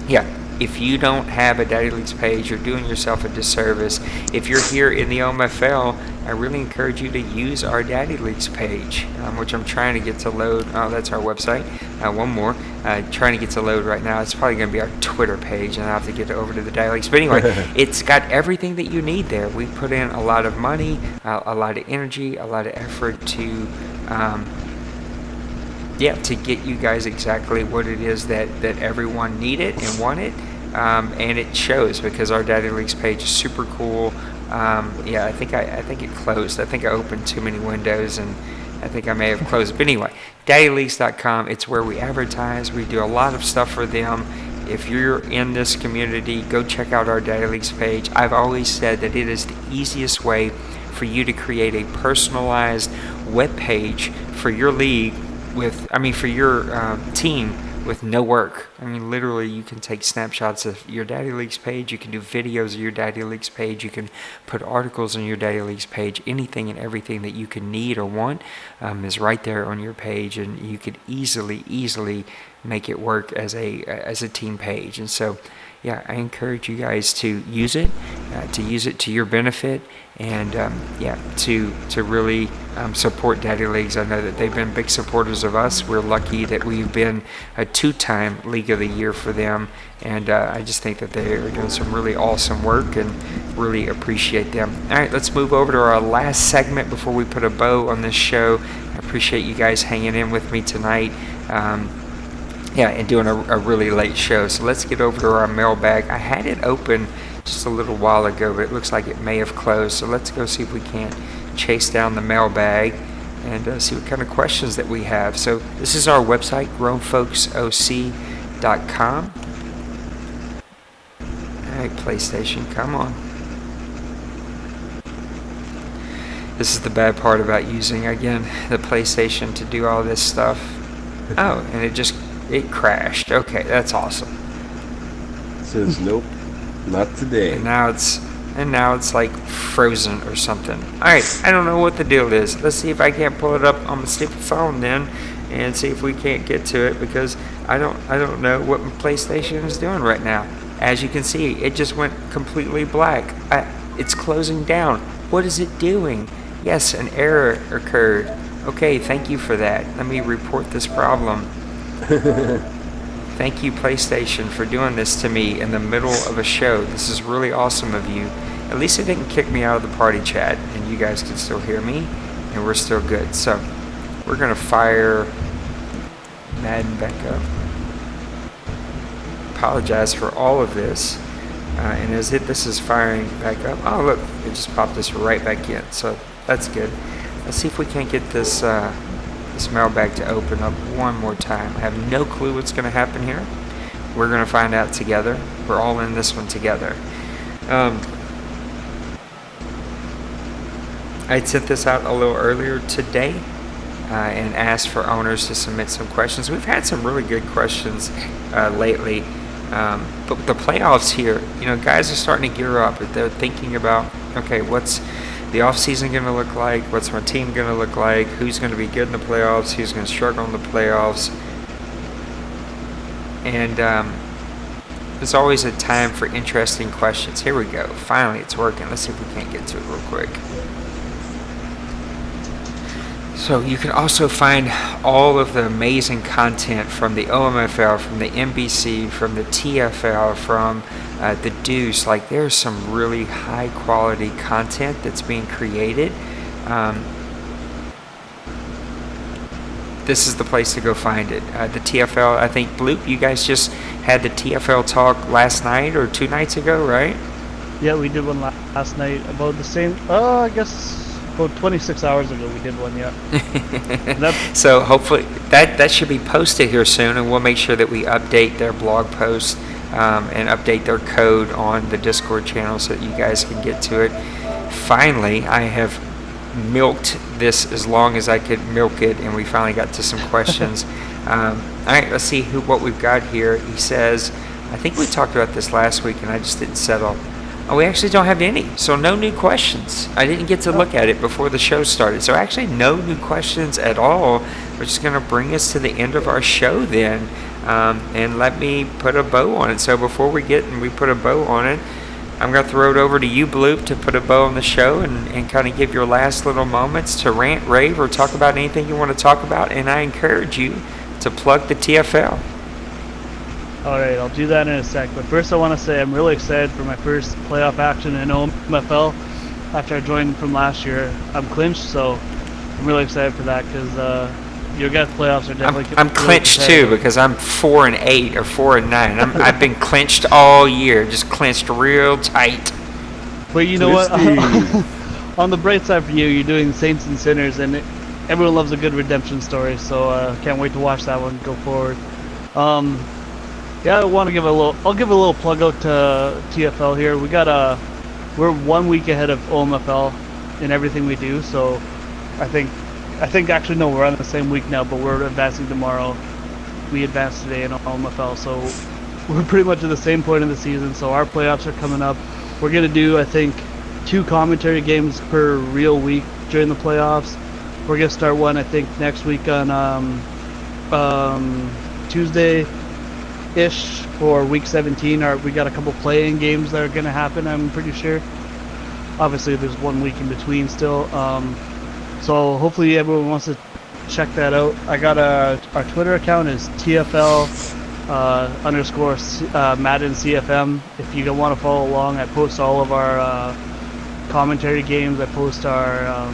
yeah, if you don't have a Daddy Leagues page, you're doing yourself a disservice. If you're here in the OMFL, I really encourage you to use our Daddy Leagues page, which I'm trying to get to load. Oh, that's our website. One more. Trying to get to load right now. It's probably going to be our Twitter page, and I'll have to get over to the Daddy Leagues. But anyway, it's got everything that you need there. We put in a lot of money, a lot of energy, a lot of effort to get you guys exactly what it is that everyone needed and wanted. And it shows because our Daddy Leagues page is super cool. I think it closed. I think I opened too many windows and I think I may have closed. But anyway, daddyleagues.com, it's where we advertise. We do a lot of stuff for them. If you're in this community, go check out our Daddy Leagues page. I've always said that it is the easiest way for you to create a personalized web page for your league for your team with no work. I mean, literally, you can take snapshots of your Daddy Leagues page. You can do videos of your Daddy Leagues page. You can put articles on your Daddy Leagues page. Anything and everything that you can need or want is right there on your page, and you could easily make it work as a team page. And so, yeah, I encourage you guys to use it to your benefit, and to really support Daddy Leagues. I know that they've been big supporters of us. We're lucky that we've been a 2-time League of the Year for them, and I just think that they are doing some really awesome work and really appreciate them. All right, let's move over to our last segment before we put a bow on this show. I appreciate you guys hanging in with me tonight. And doing a really late show. So let's get over to our mailbag. I had it open just a little while ago, but it looks like it may have closed. So let's go see if we can't chase down the mailbag and see what kind of questions that we have. So this is our website, grownfolksoc.com. All right, PlayStation, come on. This is the bad part about using, again, the PlayStation to do all this stuff. Oh, and it crashed. Okay, that's awesome. It says nope, not today. And now it's like frozen or something. All right, I don't know what the deal is. Let's see if I can't pull it up on my stupid phone then, and see if we can't get to it, because I don't know what my PlayStation is doing right now. As you can see, it just went completely black. It's closing down. What is it doing? Yes, an error occurred. Okay, thank you for that. Let me report this problem. Thank you, PlayStation, for doing this to me in the middle of a show. This is really awesome of you. At least it didn't kick me out of the party chat, and you guys can still hear me, and we're still good. So we're going to fire Madden back up. Apologize for all of this. And as this is firing back up, oh look, it just popped us right back in. So that's good. Let's see if we can't get this mailbag to open up one more time. I have no clue what's going to happen here. We're going to find out together. We're all in this one together. I sent this out a little earlier today and asked for owners to submit some questions. We've had some really good questions lately. But with the playoffs here, guys are starting to gear up. They're thinking about, okay, what's the offseason going to look like? What's my team going to look like? Who's going to be good in the playoffs? Who's going to struggle in the playoffs? And there's always a time for interesting questions. Here we go. Finally, it's working. Let's see if we can't get to it real quick. So you can also find all of the amazing content from the OMFL, from the NBC, from the TFL, from the Deuce. Like, there's some really high quality content that's being created. This is the place to go find it. The TFL, I think, Bloop, you guys just had the TFL talk last night or 2 nights ago, right? Yeah, we did one last night about the same, I guess about 26 hours ago we did one, yeah. So hopefully that should be posted here soon, and we'll make sure that we update their blog post and update their code on the Discord channel so that you guys can get to it. Finally, I have milked this as long as I could milk it, and we finally got to some questions. All right, let's see what we've got here. He says, I think we talked about this last week, and I just didn't settle. Oh, we actually don't have any, so no new questions. I didn't get to look at it before the show started, so actually no new questions at all, which is going to bring us to the end of our show then. And let me put a bow on it. So before we put a bow on it, I'm going to throw it over to you, Bloop, to put a bow on the show and kind of give your last little moments to rant, rave, or talk about anything you want to talk about. And I encourage you to plug the TFL. All right, I'll do that in a sec. But first I want to say I'm really excited for my first playoff action in OMFL after I joined from last year. I'm clinched, so I'm really excited for that because your guys' playoffs are definitely. I'm clinched too because I'm 4-8 or 4-9. I've been clinched all year, just clinched real tight. But you know what? On the bright side for you, you're doing Saints and Sinners, and everyone loves a good redemption story. So can't wait to watch that one go forward. Yeah, I want to give I'll give a little plug out to TFL here. We're 1 week ahead of OMFL in everything we do. So I think actually no, we're on the same week now, but we're advancing tomorrow. We advanced today in OMFL, so we're pretty much at the same point in the season. So our playoffs are coming up. We're gonna do, I think, 2 commentary games per real week during the playoffs. We're gonna start one, I think, next week on Tuesday-ish for week 17. We got a couple play-in games that are gonna happen, I'm pretty sure. Obviously, there's 1 week in between still. So hopefully everyone wants to check that out. I got our Twitter account is TFL _ Madden CFM. If you want to follow along, I post all of our commentary games. I post our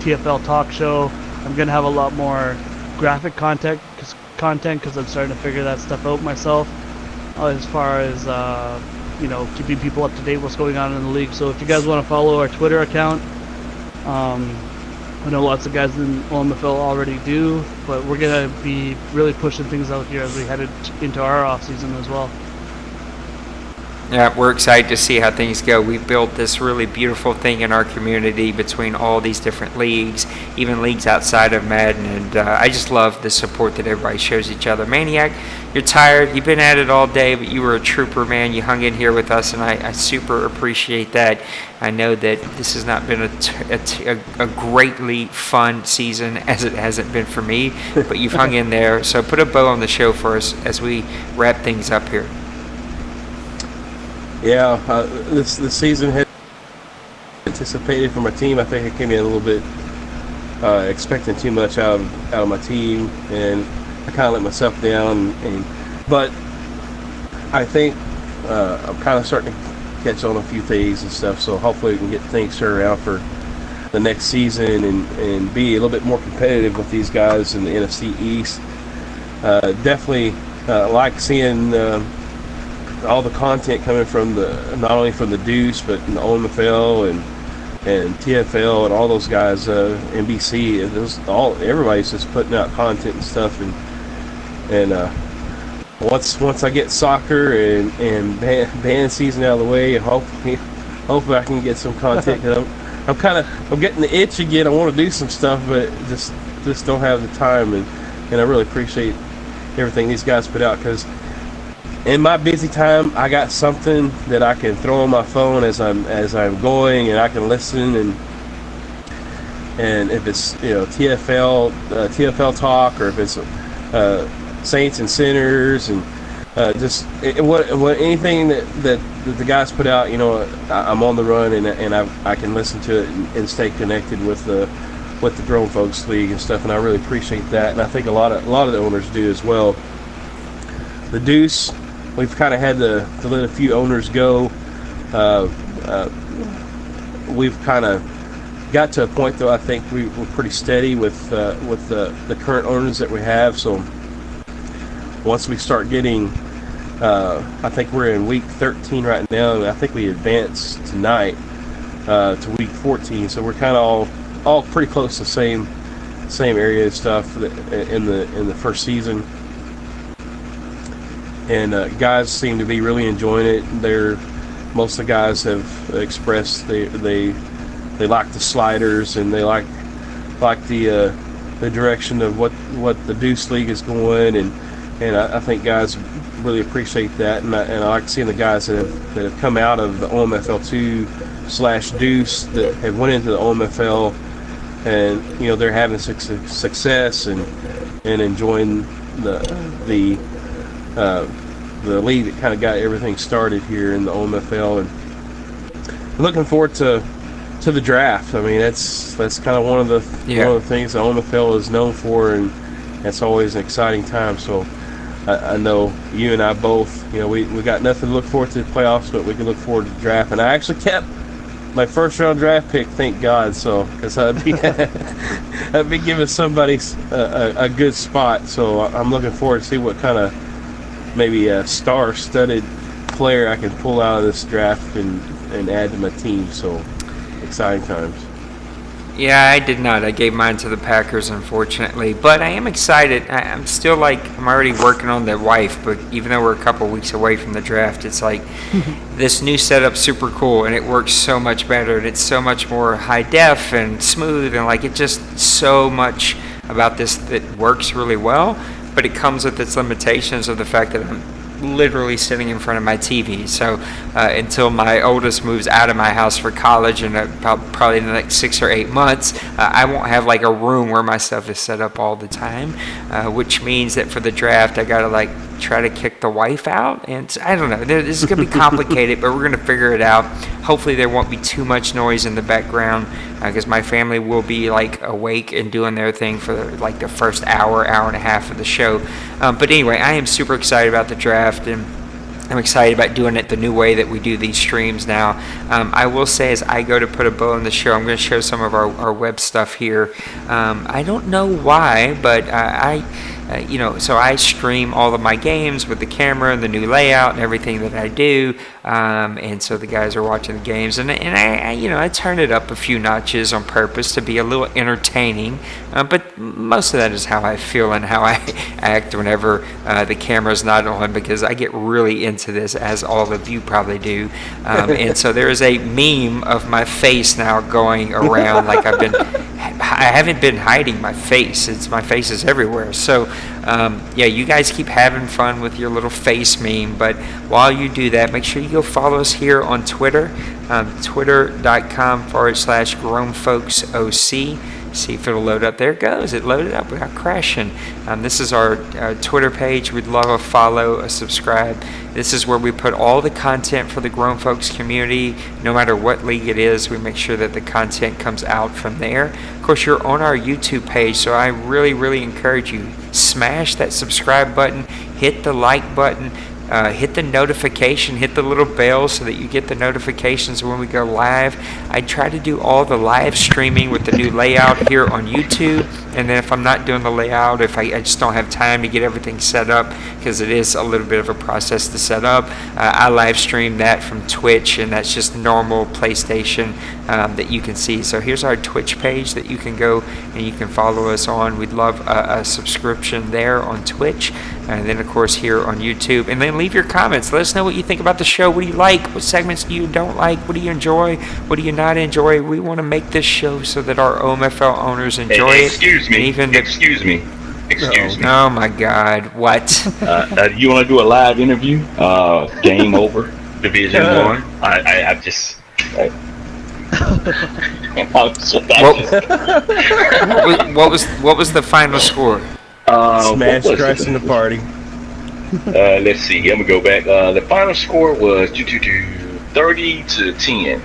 TFL talk show. I'm gonna have a lot more graphic content because I'm starting to figure that stuff out myself. As far as keeping people up to date what's going on in the league. So if you guys want to follow our Twitter account. I know lots of guys in OMFL already do, but we're going to be really pushing things out here as we head into our off-season as well. Yeah, we're excited to see how things go. We've built this really beautiful thing in our community between all these different leagues, even leagues outside of Madden, and I just love the support that everybody shows each other. Maniac, you're tired. You've been at it all day, but you were a trooper, man. You hung in here with us, and I super appreciate that. I know that this has not been a greatly fun season as it hasn't been for me, but you've hung in there. So put a bow on the show for us as we wrap things up here. Yeah, this season had anticipated for my team. I think I came in a little bit expecting too much out of my team, and I kind of let myself down. But I think I'm kind of starting to catch on a few things and stuff. So hopefully we can get things turned around for the next season and be a little bit more competitive with these guys in the NFC East. Definitely like seeing all the content coming from not only from the Deuce, but in the OMFL and TFL and all those guys, NBC, and everybody's just putting out content and stuff. And once I get soccer and band season out of the way, and hopefully I can get some content. Cause I'm getting the itch again. I want to do some stuff, but just don't have the time. And I really appreciate everything these guys put out, because in my busy time, I got something that I can throw on my phone as I'm going, and I can listen. And if it's TFL talk, or if it's Saints and Sinners, and anything that the guys put out, I'm on the run, and I can listen to it and stay connected with the Grown Folks League and stuff, and I really appreciate that. And I think a lot of the owners do as well. The Deuce, we've kind of had to let a few owners go. We've kind of got to a point, though, I think we're pretty steady with the current owners that we have. So once we start getting, I think we're in week 13 right now, and I think we advanced tonight to week 14. So we're kind of all pretty close to same area of stuff in the first season. and guys seem to be really enjoying it. Most of the guys have expressed they like the sliders, and they like the direction of what the Deuce League is going, and I think guys really appreciate that, and I like seeing the guys that have come out of the OMFL 2/Deuce that have went into the OMFL, and they're having success and enjoying the league that kind of got everything started here in the OMFL, and looking forward to the draft. I mean, that's kind of one of the things the OMFL is known for, and that's always an exciting time. So I know you and I both, we got nothing to look forward to the playoffs, but we can look forward to the draft. And I actually kept my first round draft pick, thank God, so because I'd be giving somebody a good spot. So I'm looking forward to see what kind of maybe a star-studded player I can pull out of this draft and add to my team. So exciting times. Yeah, I did not. I gave mine to the Packers, unfortunately. But I am excited. I'm still I'm already working on the wife, but even though we're a couple weeks away from the draft, it's like this new setup's super cool, and it works so much better, and it's so much more high def and smooth, and it just so much about this that works really well, but it comes with its limitations of the fact that I'm literally sitting in front of my TV. So until my oldest moves out of my house for college in probably in the next 6 or 8 months, I won't have a room where my stuff is set up all the time, which means that for the draft I gotta try to kick the wife out, and I don't know, this is gonna be complicated, but we're gonna figure it out. Hopefully there won't be too much noise in the background, because my family will be awake and doing their thing for the first hour and a half of the show. But anyway, I am super excited about the draft, and I'm excited about doing it the new way that we do these streams now. I will say, as I go to put a bow on the show, I'm going to show some of our web stuff here. I don't know why, but so I stream all of my games with the camera and the new layout and everything that I do, and so the guys are watching the games, and I turn it up a few notches on purpose to be a little entertaining, but most of that is how I feel and how I act whenever the camera's not on, because I get really into this, as all of you probably do, and so there is a meme of my face now going around. I haven't been hiding my face. My face is everywhere. So, you guys keep having fun with your little face meme. But while you do that, make sure you go follow us here on Twitter, twitter.com/grownfolksoc. See if it'll load up. There it goes. It loaded up without crashing. This is our Twitter page. We'd love a follow, a subscribe. This is where we put all the content for the Grown Folks community. No matter what league it is, we make sure that the content comes out from there. Of course, you're on our YouTube page, so I really, really encourage you. Smash that subscribe button. Hit the like button. Hit the notification, hit the little bell so that you get the notifications when we go live. I try to do all the live streaming with the new layout here on YouTube, and then if I'm not doing the layout, if I just don't have time to get everything set up, because it is a little bit of a process to set up, I live stream that from Twitch, and that's just normal PlayStation that you can see. So here's our Twitch page that you can go and you can follow us on. We'd love a subscription there on Twitch, and then of course here on YouTube. And then leave your comments. Let us know what you think about the show. What do you like? What segments do you don't like? What do you enjoy? What do you not enjoy? We want to make this show so that our OMFL owners enjoy it. Excuse me. Excuse me. Oh my God! What? You want to do a live interview? Game over. Division 1. I just. What was the final score? Smash crashing the party. Let's see. I'm gonna go back. The final score was 30-10.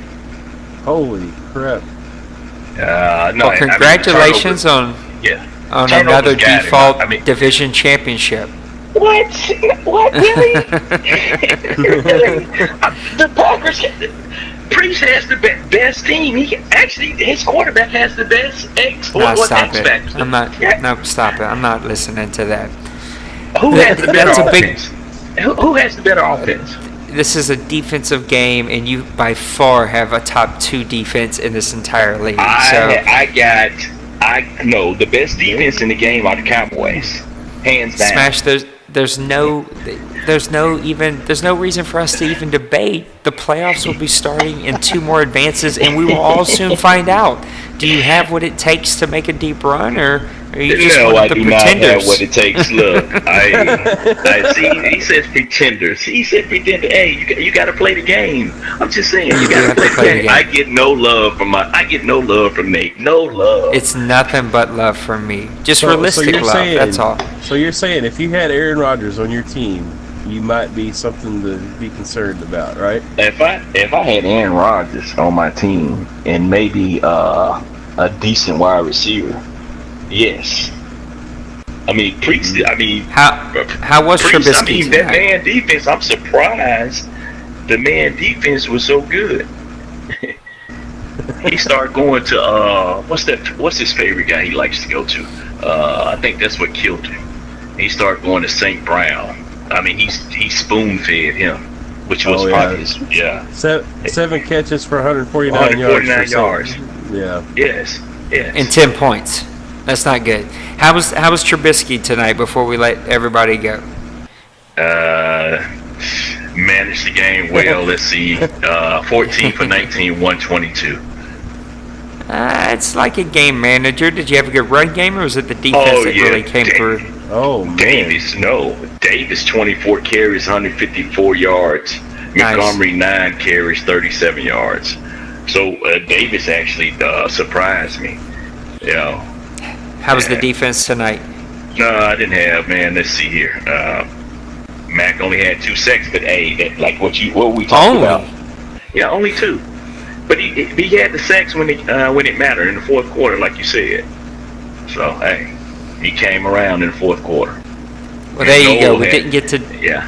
Holy crap! No. Well, congratulations on another default division championship. What? What? Really? The Packers. Priest has the best team. His quarterback has the best stop it. I'm not. No, stop it. I'm not listening to that. Who has the better offense? Who has the better offense? This is a defensive game, and you by far have a top 2 defense in this entire league. The best defense in the game are the Cowboys, hands down. there's no reason for us to even debate. The playoffs will be starting in 2 more advances, and we will all soon find out. Do you have what it takes to make a deep run, or are you just one of the pretenders? I do not have what it takes. Look, I see. He says pretenders. He said pretender. Hey, you got to play the game. I'm just saying, you got to play the game. I get no love from Nate. No love. It's nothing but love from me. Just realistic love. That's all. So you're saying if you had Aaron Rodgers on your team, you might be something to be concerned about, right? If I had Aaron Rodgers on my team and maybe a decent wide receiver, yes. I mean, how was Trubisky? That man defense. I'm surprised the man defense was so good. He started going to what's his favorite guy he likes to go to? I think that's what killed him. He started going to St. Brown. I mean, he spoon-fed him, which was obvious. Yeah. 7 catches for 149 yards. Yeah. Yes. And 10 points. That's not good. How was Trubisky tonight before we let everybody go? Managed the game well. Let's see. 14 for 19, 122. It's like a game manager. Did you have a good run game, or was it the defense that really came through? Oh, man. Davis, 24 carries, 154 yards. Nice. Montgomery, 9 carries, 37 yards. So Davis actually surprised me. How was the defense tonight? No, I didn't have, man. Let's see here. Mac only had 2 sacks, but like what we talked about. Yeah, only 2. But he had the sacks when it mattered in the fourth quarter, like you said. So hey, he came around in the fourth quarter. Well, there you go. We didn't get to. Yeah,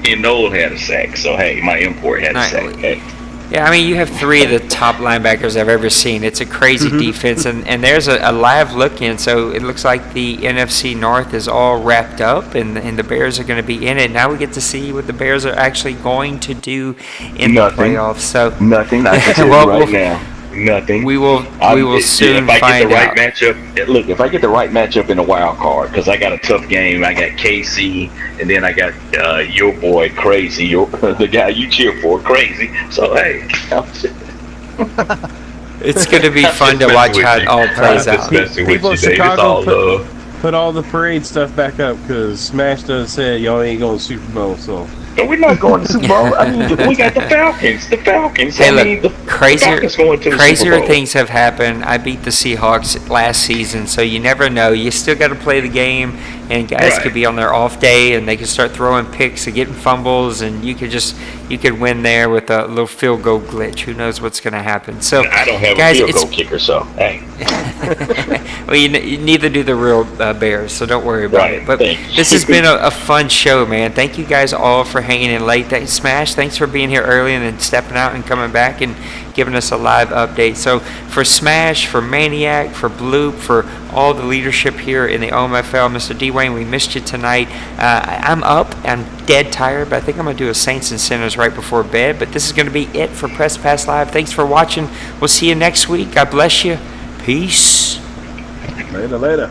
and Noel had a sack. So hey, my import had a sack. Hey. Yeah, I mean, you have 3 of the top linebackers I've ever seen. It's a crazy defense, and there's a live look in, so it looks like the NFC North is all wrapped up, and the Bears are going to be in it. Now we get to see what the Bears are actually going to do in the playoffs. So nothing. I can tell you right now. Nothing. We will soon find out. If I get the right matchup in the wild card, because I got a tough game. I got KC, and then I got your boy Crazy, the guy you cheer for, Crazy. So hey, it's going to be fun to watch how it all plays out. People in Chicago put all the parade stuff back up because Smash done said y'all ain't going to Super Bowl, so. No, we're not going to Super Bowl. I mean, we got the Falcons. Hey, look, crazier things have happened. I beat the Seahawks last season, so you never know. You still got to play the game, and guys could be on their off day, and they could start throwing picks and getting fumbles, and you could win there with a little field goal glitch. Who knows what's going to happen? So, I don't have a field goal kicker, so hey. Well, neither do the real Bears, so don't worry about it. But this has been a fun show, man. Thank you guys all for hanging in late. Smash, thanks for being here early and then stepping out and coming back and giving us a live update. So for Smash, for Maniac, for Bloop, for all the leadership here in the OMFL, Mr. Dwayne, we missed you tonight. I'm up. I'm dead tired, but I think I'm going to do a Saints and Sinners right before bed. But this is going to be it for Press Pass Live. Thanks for watching. We'll see you next week. God bless you. Peace. Later.